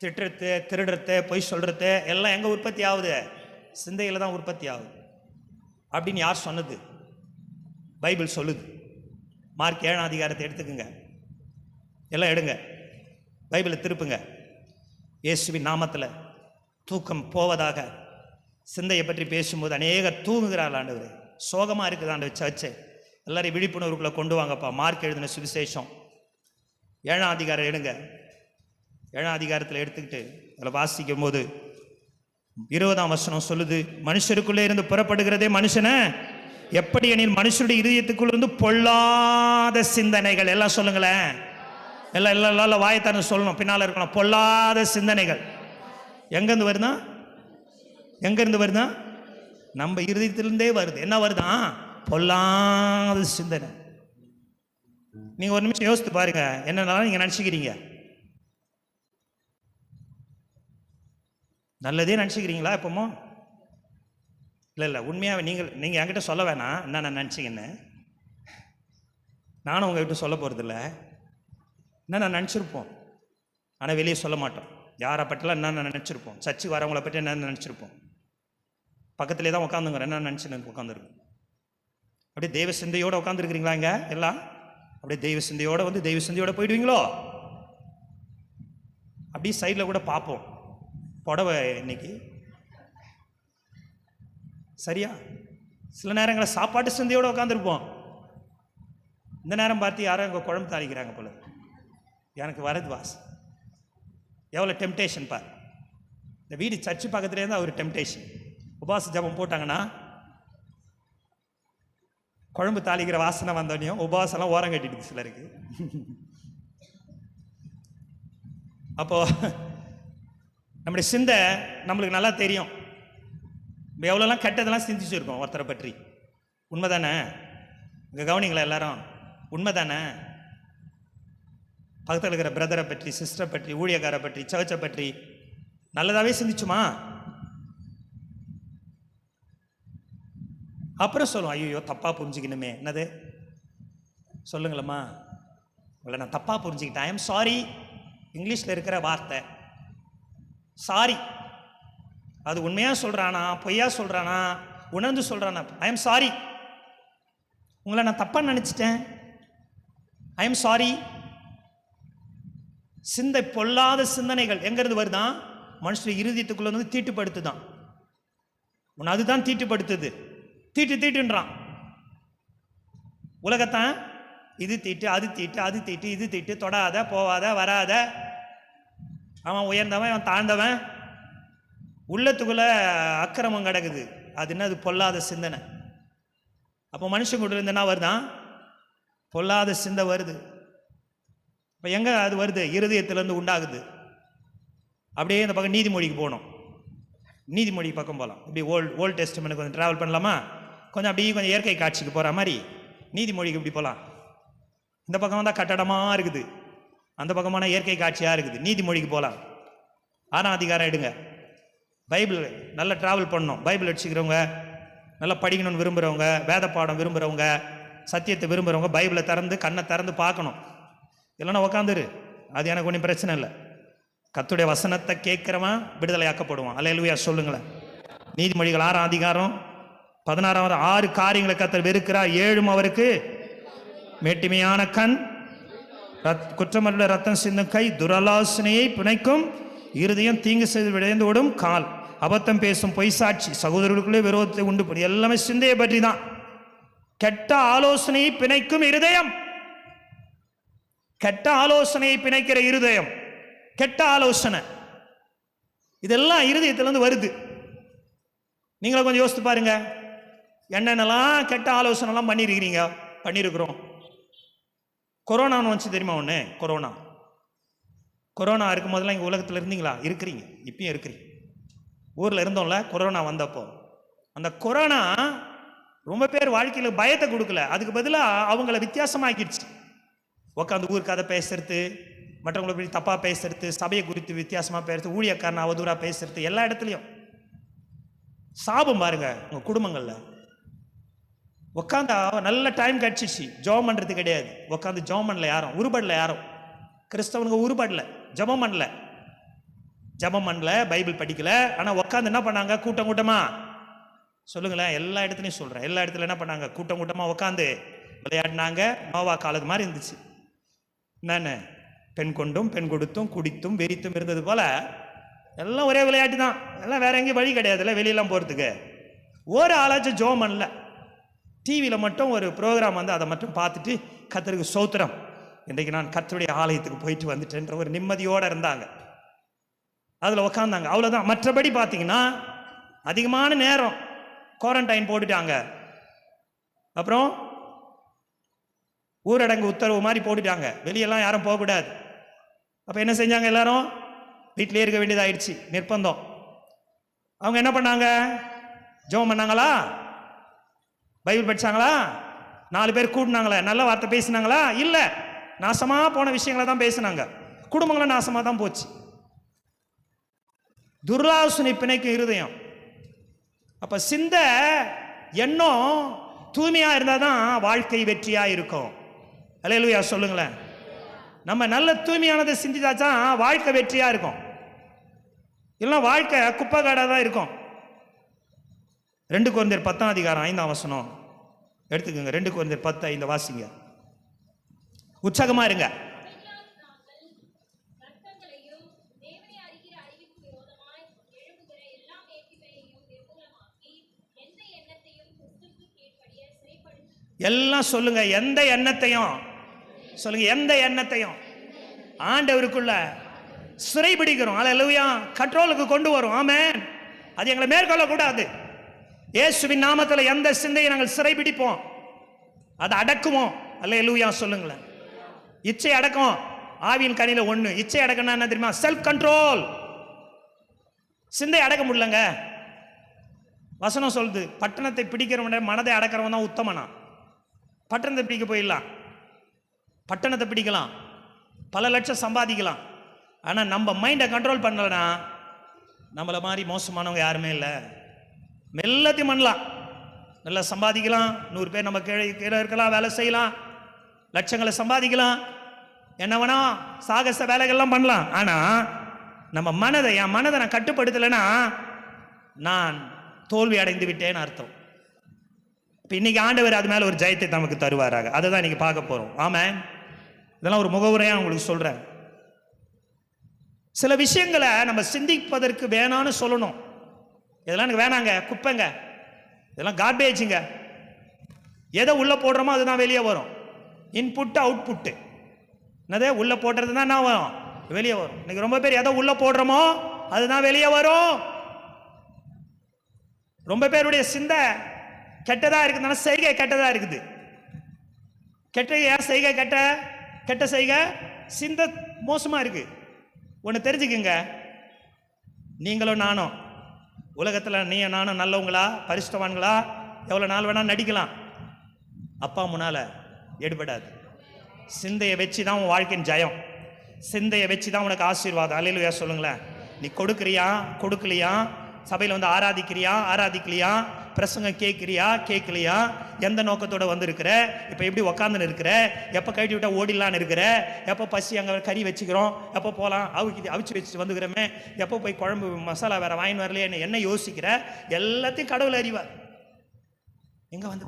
திட்டுறது, திருடுறது, பொய் சொல்றது எல்லாம் எங்க உற்பத்தி ஆகுது? சிந்தையில தான் உற்பத்தி ஆகுது. அப்படின்னு யார் சொன்னது? பைபிள் சொல்லுது. மார்க் 7ஆம் அதிகாரத்தை எடுத்துக்குங்க, எல்லாம் எடுங்க, பைபிளை திருப்புங்க. இயேசுவின் நாமத்தில் தூக்கம் போவதாக. சிந்தையை பற்றி பேசும்போது அநேகர் தூங்குகிறாள். ஆண்டவர் சோகமாக இருக்குது ஆண்டவர். சர்ச்சை எல்லாரையும் விழிப்புணர்வுக்குள்ளே கொண்டு வாங்கப்பா. மார்க் எழுதின சுவிசேஷம் 7ஆம் அதிகாரம் எடுங்க. 7ஆம் அதிகாரத்தில் எடுத்துக்கிட்டு அதில் வாசிக்கும் போது 20ஆம் வசனம் சொல்லுது, மனுஷருக்குள்ளே இருந்து புறப்படுகிறதே மனுஷனை எப்படி எனில் மனுஷனுடைய இதயத்துக்குள்ள இருந்து பொல்லாத சிந்தனைகள். எல்லாம் சொல்லுங்களேன், எல்லாம் எல்லாம் எல்லாம் வாயத்தான சொல்லணும், பின்னால் இருக்கணும். பொல்லாத சிந்தனைகள் எங்கேருந்து வருதா? எங்கேருந்து வருதா? நம்ம இருதயத்திலிருந்தே வருது. என்ன வருதான்? பொல்லாத சிந்தனை. நீங்கள் ஒரு நிமிஷம் யோசித்து பாருங்க, என்னன்னாலும் நீங்கள் நினச்சிக்கிறீங்க நல்லதே நினச்சிக்கிறீங்களா எப்பமோ? இல்லை உண்மையாக நீங்கள் என்கிட்ட சொல்ல வேணாம் என்ன நான் நினச்சிங்கன்னு. நானும் உங்ககிட்ட சொல்ல போகிறதில்ல. என்ன நான் நினச்சிருப்போம், ஆனால் வெளியே சொல்ல மாட்டோம். யாரை பற்றிலாம் என்ன நினச்சிருப்போம், சர்ச்சுக்கு வரவங்களை பற்றி என்ன நினச்சிருப்போம். பக்கத்துலேயே தான் உட்காந்துங்க, என்ன நினச்சின்னு உட்காந்துருக்கும். அப்படியே தெய்வ சிந்தையோடு உட்காந்துருக்கிறீங்களா? இங்கே எல்லாம் அப்படியே தெய்வ சிந்தையோடு வந்து தெய்வ சிந்தையோடு போயிடுவீங்களோ? அப்படியே சைடில் கூட பார்ப்போம், புடவை இன்னைக்கு சரியா சில நேரங்களில் சாப்பாட்டு சிந்தையோடு உட்காந்துருப்போம். இந்த நேரம் பார்த்து யாரும் அங்கே குழம்பு தாளிக்கிறாங்க போல, எனக்கு வரது வாஸ். எவ்வளோ டெம்டேஷன் பார். இந்த வீடு சர்ச்சு பக்கத்துலேருந்து ஒரு டெம்டேஷன். உபவாச ஜபம் போட்டாங்கன்னா குழம்பு தாளிக்கிற வாசனை வந்தோடனையும் உபவாசம்லாம் ஓரம் கட்டிடுது சிலருக்கு. அப்போ நம்முடைய சிந்தை நம்மளுக்கு நல்லா தெரியும். எவ்வளோலாம் கெட்டதெல்லாம் சிந்திச்சிருக்கோம் ஒருத்தரை பற்றி. உண்மை தானே? இங்கே கவனிங்களா எல்லாரும்? உண்மை தானே? பக்கத்தில் இருக்கிற பிரதரை பற்றி, சிஸ்டரை பற்றி, ஊழியக்காரை பற்றி, சர்ச்சை பற்றி நல்லதாகவே சிந்திச்சுமா? அப்புறம் சொல்லுவோம், ஐயோ தப்பாக புரிஞ்சுக்கணுமே. என்னது சொல்லுங்களம்மா, உங்களை நான் தப்பாக புரிஞ்சுக்கிட்டேன், ஐ எம் சாரி. இங்கிலீஷில் இருக்கிற வார்த்தை சாரி. அது உண்மையாக சொல்கிறானா பொய்யா சொல்கிறானா உணர்ந்து சொல்கிறானா, ஐ எம் சாரி, உங்களை நான் தப்பாக நினச்சிட்டேன், ஐ எம் சாரி. சிந்தை, பொல்லாத சிந்தனைகள் எங்கேருந்து வருதான்? மனுஷன் இருதயத்துக்குள்ள வந்து தீட்டுப்படுத்துதான். உன்னை அதுதான் தீட்டுப்படுத்துது. தீட்டுன்றான் உலகத்தான். இது தீட்டு, அது தீட்டு, அது தீட்டு, இது தீட்டு, தொடாத, போவாத, வராத, அவன் உயர்ந்தவன், அவன் தாழ்ந்தவன், உள்ளத்துக்குள்ள அக்கிரமம் கிடக்குது. அது என்ன? அது பொல்லாத சிந்தனை. அப்போ மனுஷன் கூட இருந்து என்ன வருதான்? பொல்லாத சிந்தை வருது. இப்போ எங்கே அது வருது? இருதயத்திலேருந்து உண்டாகுது. அப்படியே இந்த பக்கம் நீதிமொழிக்கு போகணும். நீதிமொழி பக்கம் போகலாம். இப்படி ஓல்ட் டெஸ்ட்மென்ட் கொஞ்சம் ட்ராவல் பண்ணலாமா? கொஞ்சம் அப்படியே கொஞ்சம் இயற்கை காட்சிக்கு போகிற மாதிரி நீதிமொழிக்கு இப்படி போகலாம். இந்த பக்கம் தான் கட்டடமாக இருக்குது, அந்த பக்கமான இயற்கை காட்சியாக இருக்குது. நீதிமொழிக்கு போகலாம். 6ஆம் அதிகாரம் எடுங்க. பைபிள் நல்லா ட்ராவல் பண்ணணும். பைபிள் வச்சுக்கிறவங்க, நல்லா படிக்கணும்னு விரும்புகிறவங்க, வேத பாடம் விரும்புகிறவங்க, சத்தியத்தை விரும்புகிறவங்க பைபிளை திறந்து கண்ணை திறந்து பார்க்கணும். இல்லைன்னா உக்காந்துரு, அது எனக்கு ஒன்றும் பிரச்சனை இல்லை. கர்த்தருடைய வசனத்தை கேட்குறவன் விடுதலையாக்கப்படுவான். அல்லேலூயா சொல்லுங்களேன். நீதிமொழிகள் 6ஆம் அதிகாரம் 16வது 6 காரியங்களை கர்த்தர் வெறுக்கிறார், 7 அவருக்கு மேட்டிமையான கண், குற்றமற்ற ரத்தம் சிந்தும் கை, துரலாசனையை பிணைக்கும் இருதயம், தீங்கு செய்து விளைந்து ஓடும் கால், அபத்தம் பேசும் பொய் சாட்சி, சகோதரர்களுக்குள்ளே விரோதத்தை உண்டு பண்ணி, எல்லாமே சிந்தையை பற்றி தான். கெட்ட ஆலோசனையை பிணைக்கும் இருதயம், கெட்ட ஆலோசனையை பிணைக்கிற இருதயம், கெட்ட ஆலோசனை, இதெல்லாம் இருதயத்திலிருந்து வருது. நீங்களும் கொஞ்சம் யோசித்து பாருங்க, என்னென்னலாம் கெட்ட ஆலோசனைலாம் பண்ணியிருக்கிறீங்க, பண்ணியிருக்கிறோம். கொரோனான்னு வந்துச்சு தெரியுமா? ஒன்று கொரோனா இருக்கும் போதெல்லாம் இங்கே உலகத்தில் இருந்தீங்களா? இருக்கிறீங்க, இப்பயும் இருக்கிறீங்க. ஊரில் இருந்தோம்ல கொரோனா வந்தப்போ. அந்த கொரோனா ரொம்ப பேர் வாழ்க்கையில் பயத்தை கொடுக்கல, அதுக்கு பதிலாக அவங்கள வித்தியாசமாக்கிடுச்சு. உட்காந்து ஊர் கதை பேசுறது, மற்றவங்களை பற்றி தப்பாக பேசுறது, சபையை குறித்து வித்தியாசமாக பேசுறது, ஊழியக்காரன் அவதூறாக பேசுறது, எல்லா இடத்துலையும் சாபம் பாருங்க. உங்கள் குடும்பங்களில் உட்காந்து நல்ல டைம் கிடச்சிச்சு, ஜெபம் பண்ணுறது கிடையாது. உட்காந்து ஜெபம் பண்ணல, யாரும் உருப்படல, யாரும் கிறிஸ்தவனுங்க உருப்படல, ஜெபம் பண்ணல, பைபிள் படிக்கல. ஆனால் உட்காந்து என்ன பண்ணாங்க? கூட்டம் கூட்டமாக சொல்லுங்களேன். எல்லா இடத்துலையும் சொல்கிறேன், எல்லா இடத்துல என்ன பண்ணாங்க? கூட்டம் கூட்டமாக உட்காந்து விளையாடினாங்க. நோவா காலத்து மாதிரி இருந்துச்சு. என்னென்ன பெண் கொண்டும் பெண் கொடுத்தும் குடித்தும் வெறித்தும் இருந்தது போல எல்லாம் ஒரே விளையாட்டு தான். எல்லாம் வேற எங்கேயும் வழி கிடையாதுல்ல வெளியெல்லாம் போகிறதுக்கு. ஒரு ஆளாச்சும் ஜெபம் பண்ணல. டிவியில் மட்டும் ஒரு ப்ரோக்ராம் வந்து அதை மட்டும் பார்த்துட்டு கர்த்தருக்கு ஸ்தோத்திரம், இன்றைக்கு நான் கர்த்தருடைய ஆலயத்துக்கு போயிட்டு வந்துட்டேன்ற ஒரு நிம்மதியோடு இருந்தாங்க. அதில் உக்காந்தாங்க, அவ்வளோதான். மற்றபடி பார்த்தீங்கன்னா அதிகமான நேரம் குவாரண்டைன் போட்டுட்டாங்க. அப்புறம் ஊரடங்கு உத்தரவு மாதிரி போட்டுட்டாங்க, வெளியெல்லாம் யாரும் போகக்கூடாது. அப்போ என்ன செஞ்சாங்க? எல்லாரும் வீட்டிலே இருக்க வேண்டியதாகிடுச்சு, நிர்பந்தம். அவங்க என்ன பண்ணாங்க? ஜெபம் பண்ணாங்களா? பைபிள் படித்தாங்களா? 4 பேர் கூட்டினாங்களே, நல்ல வார்த்தை பேசினாங்களா? இல்லை, நாசமாக போன விஷயங்களை தான் பேசினாங்க. குடும்பங்களும் நாசமாக தான் போச்சு. துர்லாசனை பிணைக்கும் இருதயம். அப்போ சிந்தை எண்ணம் தூய்மையாக இருந்தால் தான் வாழ்க்கை வெற்றியாக இருக்கும். அல்லேலூயா சொல்லுங்களேன். நம்ம நல்ல தூய்மையானதை சிந்தித்தாதான் வாழ்க்கை வெற்றியாக இருக்கும். இல்லைன்னா வாழ்க்கை குப்பைக்காடாக தான் இருக்கும். 2 கொரிந்தியர் 10ஆம் அதிகாரம் 5ஆம் வசனம் எடுத்துக்கோங்க. 2 கொரிந்தியர் 10:5 வாசிங்க. உற்சாகமாக இருங்க. எல்லாம் சொல்லுங்க, எந்த எண்ணத்தையும் சொல்லுங்க, எந்த எண்ணத்தையும் ஆண்டவருக்குள்ள சிறைபிடிக்கிறோம். அல்லேலூயா. கண்ட்ரோலுக்கு கொண்டு வரும். ஆமென். அது எங்களை மேற்கொள்ள கூடாது. இயேசுவின் நாமத்தில் எந்த சிந்தையை நாங்கள் சிறைபிடிப்போம், அதை அடக்குவோம். அல்லேலூயா சொல்லுங்களேன். இச்சை அடக்கம் ஆவியின் கனியில ஒண்ணு. இச்சை அடக்கம்னா என்ன தெரியுமா? Self control. சிந்தை அடக்க முடியலங்க. வசனம் சொல்லுது, பட்டணத்தை பிடிக்கிறவன் மனதை அடக்கிறவன் தான் உத்தமனா. பட்டணத்தை பிடிக்க போயிடலாம், பட்டணத்தை பிடிக்கலாம், பல லட்சம் சம்பாதிக்கலாம். ஆனால் நம்ம மைண்டை கண்ட்ரோல் பண்ணலன்னா நம்மளை மாதிரி மோசமானவங்க யாருமே இல்லை. எல்லாத்தையும் பண்ணலாம், நல்லா சம்பாதிக்கலாம், 100 பேர் நம்ம கீழே இருக்கலாம், வேலை செய்யலாம், லட்சங்களை சம்பாதிக்கலாம், என்ன வேணா சாகச வேலைகள்லாம் பண்ணலாம். ஆனால் நம்ம மனதை, என் மனதை நான் கட்டுப்படுத்தலைன்னா நான் தோல்வி அடைந்து விட்டேன்னு அர்த்தம். இப்போ இன்னைக்கு ஆண்டவர் அது மேலே ஒரு ஜெயத்தை நமக்கு தருவாராக. அதை தான் இன்னைக்கு பார்க்க போகிறோம். ஆமாம். இதெல்லாம் ஒரு முகவுரையாக உங்களுக்கு சொல்கிறேன். சில விஷயங்களை நம்ம சிந்திப்பதற்கு வேணான்னு சொல்லணும். இதெல்லாம் எனக்கு வேணாங்க, குப்பைங்க, இதெல்லாம் கார்பேஜுங்க. எதை உள்ளே போடுறோமோ அதுதான் வெளியே வரும். Input output. என்னதே உள்ளே போடுறது தான் என்ன வரும், வெளியே வரும். இன்னைக்கு ரொம்ப பேர் எதை உள்ளே போடுறோமோ அதுதான் வெளியே வரும். ரொம்ப பேருடைய சிந்தை கெட்டதாக இருக்குதுன்னா செய்கை கெட்டதாக இருக்குது. கெட்ட ஏன் செய்கை கெட்ட செய்கை, சிந்தை மோசமாக இருக்கு. ஒன்று தெரிஞ்சுக்குங்க, நீங்களும் நானும் உலகத்தில் நீயும் நானும் நல்லவங்களா பரிசுத்தவான்களா எவ்வளோ நாள் வேணால் நடிக்கலாம், அப்பா முன்னால் எடுபடாது. சிந்தையை வச்சு தான் உன் வாழ்க்கையின் ஜெயம். சிந்தையை வச்சு தான் உனக்கு ஆசீர்வாதம். அல்லேலூயா சொல்லுங்களேன். நீ கொடுக்குறியா கொடுக்கலையா, சபையில் வந்து ஆராதிக்கலையா, பிரசங்கம் கேட்கலையா, எந்த நோக்கத்தோட வந்திருக்கிற, இப்போ எப்படி உக்காந்துன்னு இருக்கிற, எப்போ கழட்டி விட்டா ஓடிடலான்னு இருக்கிற, எப்போ பசி அங்கே கறி வச்சுக்கிறோம், எப்போ போகலாம் அவிச்சு வச்சுட்டு வந்துக்கிறோமே, எப்போ போய் குழம்பு மசாலா வேற வாங்கி வரலையே, என்ன யோசிக்கிற, எல்லாத்தையும் கடவுள் அறிவார். எங்க வந்து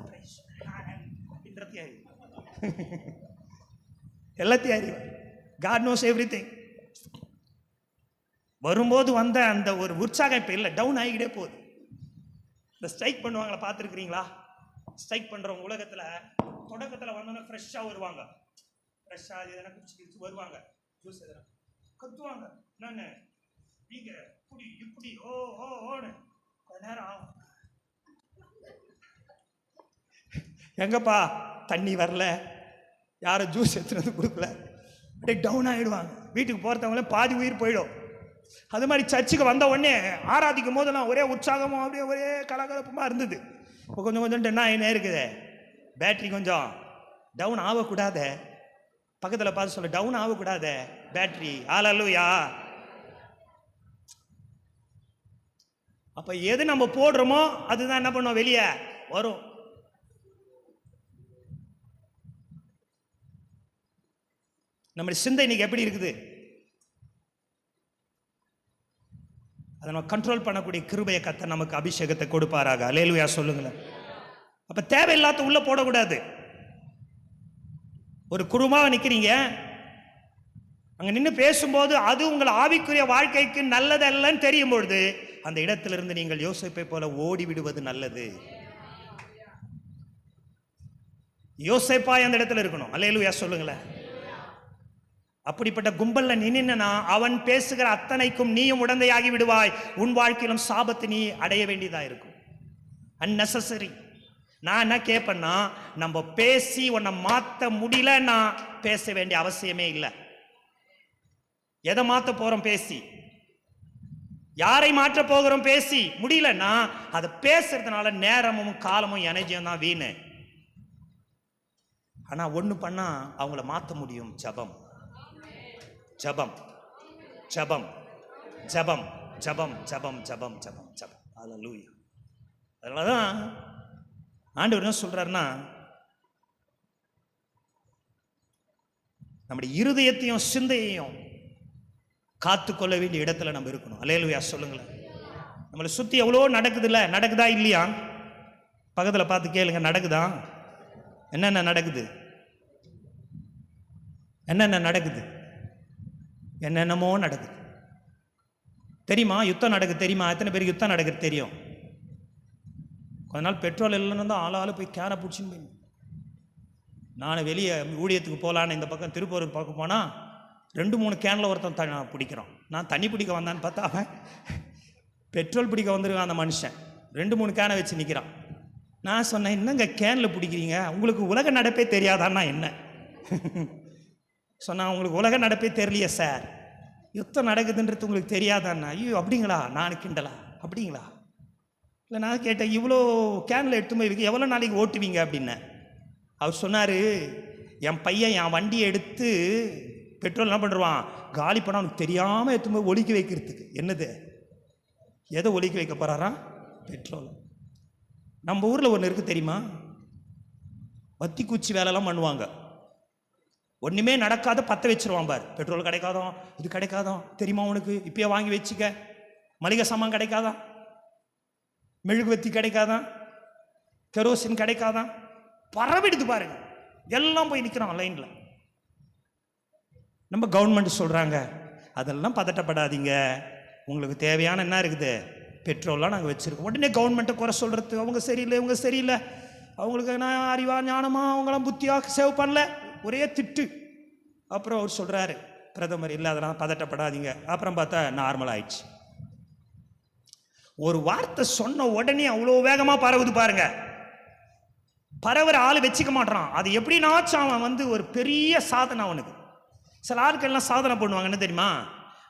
எல்லாத்தையும் அறிவார். God knows everything. வரும்போது வந்த அந்த ஒரு உற்சாகம் இப்போ இல்லை, டவுன் ஆகிக்கிட்டே போகுது. இந்த ஸ்ட்ரைக் பண்ணுவாங்களா பார்த்துருக்குறீங்களா? ஸ்ட்ரைக் பண்ணுறவங்க உலகத்தில் தொடக்கத்தில் வந்தோன்னா ஃப்ரெஷ்ஷாக வருவாங்க, ஃப்ரெஷ்ஷாக எதனா குடிச்சு வருவாங்க, ஜூஸ் எதனா கத்துவாங்க, என்னன்னு நீங்கள் இப்படி ஓன்னு கொஞ்ச நேரம் ஆகும். எங்கப்பா தண்ணி வரல, யாரும் ஜூஸ் எடுத்துட்டு வந்து கொடுக்கல, அப்படியே டவுன் ஆகிடுவாங்க. வீட்டுக்கு போகிறவங்களே பாதி உயிர் போயிடும். அது மாதிரி சர்ச்சுக்கு வந்த உடனே ஆராதிக்கும் போதெல்லாம் ஒரே உற்சாகமும் அப்படியே ஒரே கலகலப்புமாக இருந்தது. இப்போ கொஞ்சம் என்ன ஆகினே இருக்குது, பேட்ரி கொஞ்சம் டவுன் ஆகக்கூடாது. பக்கத்தில் பார்த்து சொல்ல, டவுன் ஆகக்கூடாது பேட்ரி. ஹல்லேலூயா. அப்போ எது நம்ம போடுறோமோ அதுதான் என்ன பண்ணுவோம், வெளியே வரும். நம்முடைய சிந்தை இன்னைக்கு எப்படி இருக்குது, அதை நம்ம கண்ட்ரோல் பண்ணக்கூடிய கிருபையை கர்த்தர் நமக்கு அபிஷேகத்தை கொடுப்பாராக. அல்லேலூயா சொல்லுங்களேன். அப்ப தேவையில்லாத உள்ள போடக்கூடாது. ஒரு குடும்பமாக நிற்கிறீங்க, அங்கே நின்று பேசும்போது அது உங்கள் ஆவிக்குரிய வாழ்க்கைக்கு நல்லதல்லன்னு தெரியும் பொழுது அந்த இடத்திலிருந்து நீங்கள் யோசேப்பை போல ஓடி விடுவது நல்லது. யோசேப்பாய் அந்த இடத்துல இருக்கணும். அல்லேலூயா சொல்லுங்களேன். அப்படிப்பட்ட கும்பல்ல நின்னா அவன் பேசுகிற அத்தனைக்கும் நீயும் உடந்தையாகி விடுவாய். உன் வாழ்க்கையிலும் சாபத்து நீ அடைய வேண்டியதா இருக்கும். அன்னெசசரி. நான் என்ன கேட்பேன்னா, நம்ம பேசி உன்னை மாற்ற முடியலன்னா பேச வேண்டிய அவசியமே இல்லை. எதை மாற்ற போறோம் பேசி, யாரை மாற்ற போகிறோம் பேசி, முடியலன்னா அதை பேசுறதுனால நேரமும் காலமும் எனர்ஜியும் தான் வீணு. ஆனா ஒண்ணு பண்ணா அவங்கள மாற்ற முடியும். ஜபம் ஜபம் ஜபம் ஜபம் ஜபம் ஜபம் ஜபம் ஜபம் ஜபம். ஹல்லேலூயா. அதனாலதான் ஆண்டவர் என்ன சொல்றாருன்னா, நம்முடைய இருதயத்தையும் சிந்தையையும் காத்துக்கொள்ள வேண்டிய இடத்துல நம்ம இருக்கணும். அல்லேலூயா சொல்லுங்களேன். நம்மளை சுத்தி எவ்வளோ நடக்குதுல்ல, நடக்குதா இல்லையா? பக்கத்துல பார்த்து கேளுங்க, நடக்குதா? என்னென்ன நடக்குது, என்னென்ன நடக்குது, என்னென்னமோ நடக்குது. தெரியுமா யுத்தம் நடக்குது? தெரியுமா எத்தனை பேருக்கு யுத்தம் நடக்குது தெரியும்? கொஞ்ச நாள் பெட்ரோல் இல்லைன்னு தான் ஆளாளு போய் கேனை பிடிச்சின்னு போய் நான் வெளியே ஊழியத்துக்கு போகலான்னு இந்த பக்கம் திருப்பூருக்கு பார்க்க போனால் 2-3 கேனில் ஒருத்தன் பிடிக்கிறான். நான் தண்ணி பிடிக்க வந்தான்னு பார்த்தா அவன் பெட்ரோல் பிடிக்க வந்துருக்கான். அந்த மனுஷன் 2-3 கேனை வச்சு நிற்கிறான். நான் சொன்னேன், என்னங்க கேனில் பிடிக்கிறீங்க, உங்களுக்கு உலக நடப்பே தெரியாதான்னா என்ன சொன்னால், உங்களுக்கு உலக நடப்பே தெரியலையே சார், யுத்தம் நடக்குதுன்றது உங்களுக்கு தெரியாதான்னா. ஐயோ அப்படிங்களா, நான் கிண்டலா, அப்படிங்களா? இல்லை நான் கேட்டேன், இவ்வளோ கேனில் எடுத்து போய் இருக்கு, எவ்வளோ நாளைக்கு ஓட்டுவீங்க அப்படின்னேன். அவர் சொன்னார், என் பையன் என் வண்டியை எடுத்து பெட்ரோல் என்ன பண்ணுறான், காலி பண்ண அவனுக்கு தெரியாமல் எடுத்து போய் ஒலிக்க வைக்கிறதுக்கு. என்னது, எதை ஒலிக்க வைக்க போகிறாராம்? பெட்ரோல். நம்ம ஊரில் ஒன்று இருக்குது தெரியுமா, வத்தி குச்சி வேலைலாம் பண்ணுவாங்க. ஒன்றுமே நடக்காத பற்ற வச்சிருவான் பார். பெட்ரோல் கிடைக்காதோ, இது கிடைக்காதோ தெரியுமா உனக்கு, இப்பயே வாங்கி வச்சுக்க. மளிகை சாமான் கிடைக்காதான், மெழுகுவத்தி கிடைக்காதான், கெரோசின் கிடைக்காதான், பரவிடுது பாருங்க. எல்லாம் போய் நிற்கிறான் லைனில். நம்ம கவர்மெண்ட் சொல்கிறாங்க, அதெல்லாம் பதட்டப்படாதீங்க, உங்களுக்கு தேவையான என்ன இருக்குது, பெட்ரோல்லாம் நாங்கள் வச்சுருக்கோம். உடனே கவர்மெண்ட்டை குறை சொல்கிறது, அவங்க சரியில்லை, இவங்க சரியில்லை, அவங்களுக்கு நான் அறிவா ஞானமா அவங்களாம் புத்தியாக சேவ் பண்ணல, ஒரே திட்டு. அப்புறம் அவர் சொல்கிறாரு, பிரதமர் இல்லை அதெல்லாம் பதட்டப்படாதீங்க. அப்புறம் பார்த்தா நார்மல் ஆயிடுச்சு. ஒரு வார்த்தை சொன்ன உடனே அவ்வளோ வேகமாக பரவுது பாருங்க. பரவுற ஆள் வச்சுக்க மாட்டான். அது எப்படின்னாச்சும் அவன் ஒரு பெரிய சாதனை அவனுக்கு. சில ஆட்கள்லாம் சாதனை பண்ணுவாங்க, என்ன தெரியுமா,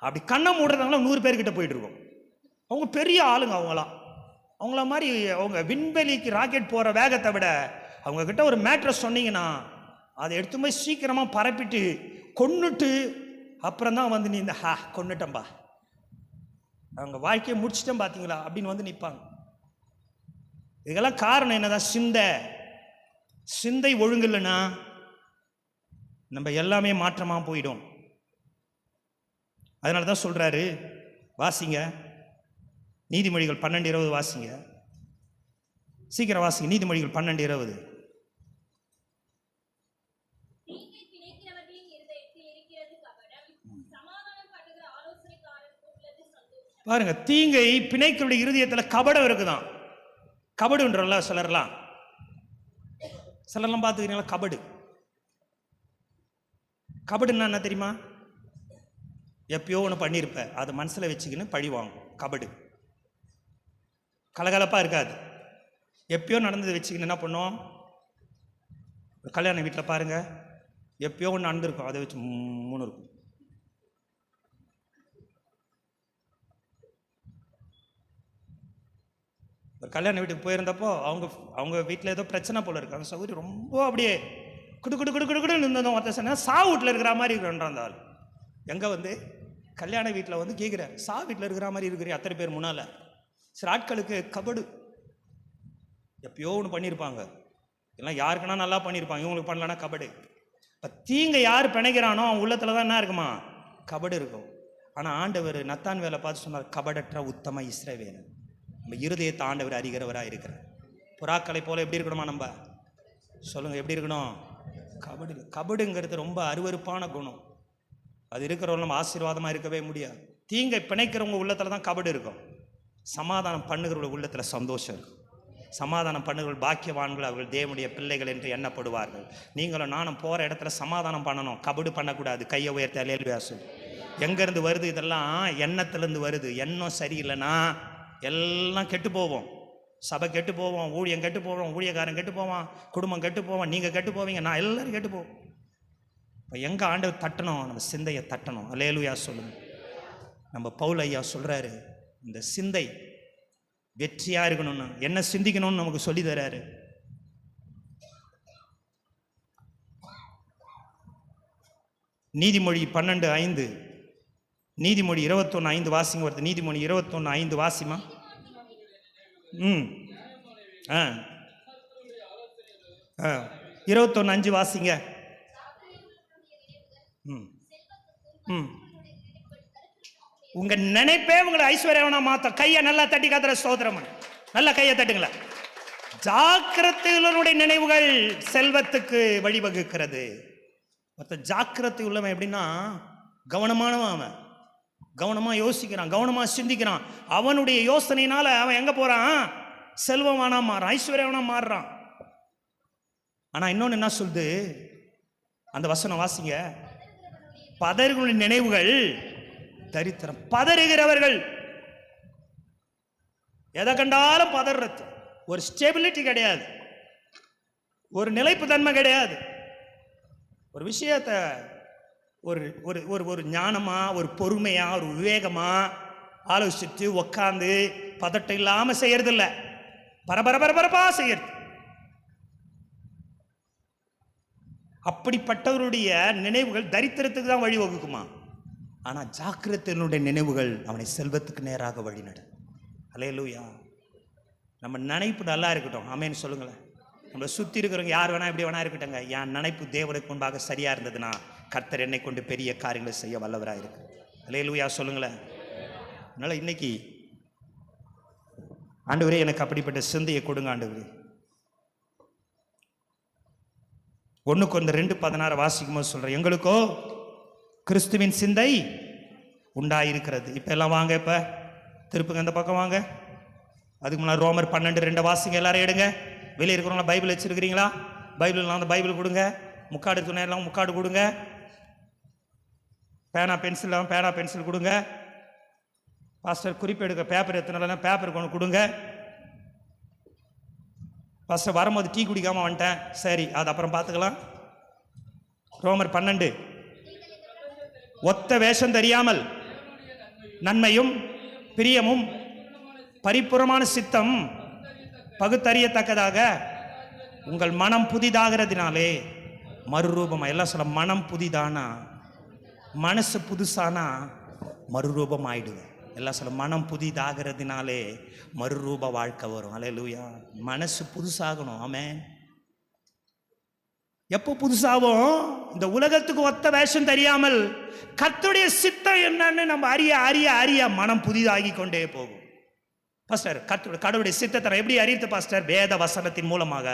அப்படி கண்ணை மூடுறதாங்களாம் 100 பேர்கிட்ட போயிட்டு இருக்கும். அவங்க பெரிய ஆளுங்க. அவங்கள மாதிரி அவங்க விண்வெளிக்கு ராக்கெட் போகிற வேகத்தை விட அவங்கக்கிட்ட ஒரு மேட்ரை சொன்னீங்கன்னா அதை எடுத்து போய் சீக்கிரமாக பரப்பிட்டு கொன்னுட்டு அப்புறம் தான் நீ இந்த கொன்னுட்டம்பா, அவங்க வாழ்க்கையை முடிச்சிட்டேன் பார்த்தீங்களா அப்படின்னு நிற்பாங்க. இதெல்லாம் காரணம் என்னதான், சிந்தை ஒழுங்கு இல்லைன்னா நம்ம எல்லாமே மாற்றமாக போயிடும். அதனால தான் சொல்கிறாரு, வாசிங்க நீதிமொழிகள் 12:20 வாசிங்க, சீக்கிரம் வாசிங்க. நீதிமொழிகள் 12:20. பாருங்க, தீங்கை பிணைக்களுடைய இருதயத்தில் கபடம் இருக்குதான். கபடுன்றல சிலர்லாம் பார்த்துக்கிறீங்களா? கபடுன்னா என்ன தெரியுமா? எப்பயோ ஒன்று பண்ணியிருப்ப, அதை மனசில் வச்சுக்கின்னு பழி வாங்கும். கபடு கலகலப்பாக இருக்காது. எப்பயோ நடந்தது வச்சுக்கின்னு என்ன பண்ணுவோம், கல்யாண வீட்டில் பாருங்கள், எப்பயோ ஒன்று நடந்திருக்கும், அதை வச்சு 3 இருக்கும். ஒரு கல்யாண வீட்டுக்கு போயிருந்தப்போ அவங்க வீட்டில் ஏதோ பிரச்சனை போல இருக்கு. அந்த சௌகரியம் ரொம்ப அப்படியே குடுன்னு இருந்ததும் ஒருத்தர் சொன்னால் சா வீட்டில் இருக்கிற மாதிரி இருக்கிறான். அந்த ஆள் எங்கே கல்யாண வீட்டில் கேட்குறாரு, சா வீட்டில் இருக்கிற மாதிரி இருக்கிற அத்தனை பேர் முன்னால். சில ஆட்களுக்கு கபடு எப்பயோ ஒன்று பண்ணியிருப்பாங்க, எல்லாம் யாருக்குன்னா நல்லா பண்ணியிருப்பாங்க, இவங்களுக்கு பண்ணலன்னா கபடு. இப்போ தீங்க யார் பிணைக்கிறானோ அவன் உள்ளத்தில் தான் என்ன இருக்குமா, கபடு இருக்கும். ஆனால் ஆண்டவர் நத்தான் வேலை பார்த்து சொன்னார், கபடற்ற உத்தம இஸ்ரவேலன். நம்ம இருதயத்தை ஆண்டவர் அறிகிறவராக இருக்கிறார். புறாக்களை போல எப்படி இருக்கணுமா நம்ம சொல்லுங்கள், எப்படி இருக்கணும்? கபடுங்கிறது ரொம்ப அருவருப்பான குணம். அது இருக்கிறவங்க நம்ம ஆசீர்வாதமாக இருக்கவே முடியாது. தீங்கை பிணைக்கிறவங்க உள்ளத்தில் தான் கபடு இருக்கும். சமாதானம் பண்ணுகிறவர்கள் உள்ளத்தில் சந்தோஷம் இருக்கும். சமாதானம் பண்ணுகிறவர்கள் பாக்கியவான்கள், அவர்கள் தேவனுடைய பிள்ளைகள் என்று எண்ணப்படுவார்கள். நீங்களும் நானும் போகிற இடத்துல சமாதானம் பண்ணணும், கபடு பண்ணக்கூடாது. கையை உயர்த்த அல்லேலூயா சொல்லு. எங்கேருந்து வருது இதெல்லாம்? எண்ணத்துலேருந்து வருது. எண்ணம் சரியில்லைன்னா எல்லாம் கெட்டு போவோம். சபை கெட்டு போவோம், ஊழியம் கெட்டு போவோம், ஊழியக்காரன் கெட்டு போவான், குடும்பம் கெட்டு போவான், நீங்கள் கெட்டு போவீங்க, நான் எல்லோரும் கெட்டு போவோம். இப்போ எங்கே ஆண்டவர் தட்டணும்? நம்ம சிந்தையை தட்டணும். அல்லேலூயா சொல்லுங்க. நம்ம பவுல் ஐயா சொல்கிறாரு, இந்த சிந்தை வெற்றியாக இருக்கணும்னு என்ன சிந்திக்கணும்னு நமக்கு சொல்லி தராரு. நீதிமொழி 12:5, நீதிமொழி 21:5 வாசிங்க. வருது நீதிமொழி 21:5 வாசிமா. 21:5 வாசிங்க. உங்க நினைப்பே உங்களை ஐஸ்வர்யவனா மாத்த. கையை நல்லா தட்டி காத்துற ஸ்தோத்திரம். நல்லா கையை தட்டுங்களா. ஜாக்கிரதையுள்ளவனுடைய நினைவுகள் செல்வத்துக்கு வழிவகுக்கிறது. மொத்த ஜாக்கிரதை உள்ளவன் எப்படின்னா கவனமானவன். அவன் கவனமா யோசிக்கிறான், கவனமா சிந்திக்கிறான். அவனுடைய யோசனையினால அவன் எங்க போறான்? செல்வமானா மாறான், ஐஸ்வர்யவனா மாறுறான். ஆனா இன்னொன்னு என்ன சொல்லுது அந்த வசனம், வாசிங்க. பதறுகளின் நினைவுகள் தரித்திரம். பதறுகிறவர்கள், எதை கண்டாலும் பதறது, ஒரு ஸ்டெபிலிட்டி கிடையாது, ஒரு நிலைப்பு தன்மை கிடையாது. ஒரு விஷயத்தை ஒரு ஒரு ஒரு ஒரு ஞானமா, ஒரு பொறுமையா, ஒரு விவேகமா ஆலோசித்து உக்காந்து பதட்டம் இல்லாம செய்யறதில்ல, பரபரப்பா செய்யறது. அப்படிப்பட்டவருடைய நினைவுகள் தரித்திரத்துக்கு தான் வழிவகுக்குமா. ஆனா ஜாக்கிரதையினுடைய நினைவுகள் அவனை செல்வத்துக்கு நேராக வழி நட. அல்லேலூயா. நம்ம நினைப்பு நல்லா இருக்கட்டும். ஆமென் சொல்லுங்களேன். நம்மளை சுற்றி இருக்கிறவங்க யார் வேணா எப்படி வேணா இருக்கட்டங்க, என் நினைப்பு தேவனுக்கு முன்பாக சரியா இருந்ததுன்னா கர்த்தர் என்னை கொண்டு பெரிய காரியங்களை செய்ய வல்லவராக இருக்கு. அல்லேலூயா சொல்லுங்களேன். அதனால இன்னைக்கு ஆண்டவரே எனக்கு அப்படிப்பட்ட சிந்தையை கொடுங்க ஆண்டவரே. 1 Corinthians 2:16 வாசிக்கும் போது சொல்றேன், எங்களுக்கோ கிறிஸ்துவின் சிந்தை உண்டாயிருக்கிறது. இப்ப எல்லாம் வாங்க, இப்ப திருப்புங்க இந்த பக்கம் வாங்க. அதுக்கு முன்னாடி ரோமர் 12:2 வாசிங்க. எல்லாரும் எடுங்க. வெளியே இருக்கிறவங்களா பைபிள் வச்சிருக்கிறீங்களா? பைபிள் அந்த பைபிள் கொடுங்க. முக்காடு துணை எல்லாம் முக்காடு கொடுங்க. பேனா பென்சில் பேனா பென்சில் கொடுங்க. பாஸ்டர் குறிப்பு எடுக்க பேப்பர் எத்தனை பேப்பர் கொண்டு கொடுங்க. பாஸ்டர் வரும்போது டீ குடிக்காம வந்துட்டேன், சரி அது அப்புறம் பார்த்துக்கலாம். ரோமர் 12, ஒத்த வேஷம் தெரியாமல் நன்மையும் பிரியமும் பரிபூரணமான சித்தம் பகுத்தறியத்தக்கதாக உங்கள் மனம் புதிதாகிறதுனாலே மறுரூபமா. எல்லாம் சொல்ல, மனம் புதிதானா, மனசு புதுசானா மறுரூபம் ஆயிடுவேன். எல்லாம் சொல்ல, மனம் புதிதாகிறதுனாலே மறுரூப வாழ்க்கை வரும். அல்லேலூயா. மனசு புதுசாகணும். ஆமென். எப்போ புதுசாகும்? இந்த உலகத்துக்கு ஒத்த வேஷம் தெரியாமல் கர்த்தருடைய சித்தம் என்னன்னு நம்ம அறிய அறிய அறிய மனம் புதிதாகி கொண்டே போகும். பாஸ்டர், கடவுளுடைய சித்தத்தை எப்படி அறிவித்து பாஸ்டர்? வேத வசனத்தின் மூலமாக.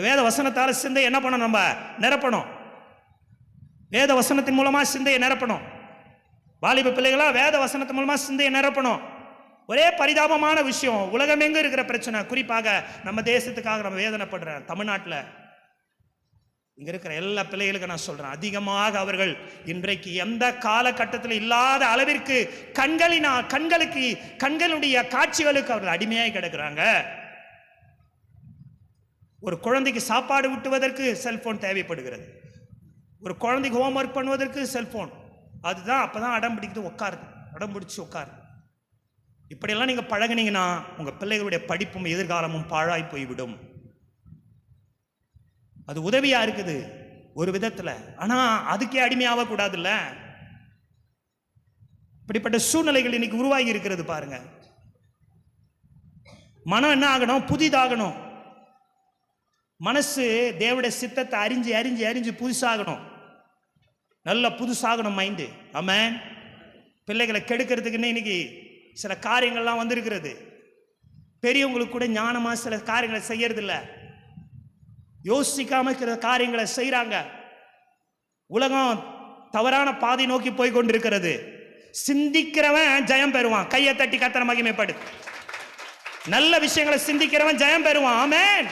வேத வசனத்தால சிந்தை என்ன பண்ணணும்? நம்ம நிரப்பணும். வேத வசனத்தின் மூலமா சிந்தையை நிரப்பணும். வாலிப பிள்ளைகளா, வேத வசனத்தின் மூலமா சிந்தையை நிரப்பணும். ஒரே பரிதாபமான விஷயம், உலகம் எங்க இருக்கிற பிரச்சனை, குறிப்பாக நம்ம தேசத்துக்காக நம்ம வேதனைப்படுற தமிழ்நாட்டில் இங்க இருக்கிற எல்லா பிள்ளைகளுக்கு நான் சொல்றேன், அதிகமாக அவர்கள் இன்றைக்கு எந்த காலகட்டத்தில் இல்லாத அளவிற்கு கண்களுடைய காட்சிகளுக்கு அவர்கள் அடிமையாய் கிடக்கிறாங்க. ஒரு குழந்தைக்கு சாப்பாடு ஊட்டுவதற்கு செல்போன் தேவைப்படுகிறது. ஒரு குழந்தைக்கு ஹோம்ஒர்க் பண்ணுவதற்கு செல்போன். அதுதான் அப்பதான் அடம் பிடிக்குது, உட்காருது, அடம் பிடிச்சி உட்காரு. இப்படியெல்லாம் நீங்க பழகினீங்கன்னா உங்க பிள்ளைகளுடைய படிப்பும் எதிர்காலமும் பாழாய் போய்விடும். அது உதவியா இருக்குது ஒரு விதத்துல, ஆனா அதுக்கே அடிமையாக கூடாதுல்ல. இப்படிப்பட்ட சூழ்நிலைகள் இன்னைக்கு உருவாகி இருக்கிறது பாருங்க. மனம் என்ன ஆகணும்? புதிதாகணும். மனசு தேவனுடைய சித்தத்தை அறிஞ்சு அறிஞ்சு அறிஞ்சு புதுசாகணும். நல்ல புதுசாகணும் மைண்டு. ஆமென். பிள்ளைகளை கெடுக்கிறதுக்குன்னு இன்னைக்கு சில காரியங்கள்லாம் வந்திருக்கிறது. பெரியவங்களுக்கு கூட ஞானமா சில காரியங்களை செய்யறது இல்லை, யோசிக்காம இருக்கிற காரியங்களை செய்யறாங்க. உலகம் தவறான பாதை நோக்கி போய் கொண்டிருக்கிறது. சிந்திக்கிறவன் ஜெயம் பெறுவான். கையை தட்டி கர்த்தரை மகிமைப்படு. நல்ல விஷயங்களை சிந்திக்கிறவன் ஜெயம் பெறுவான். ஆமென்.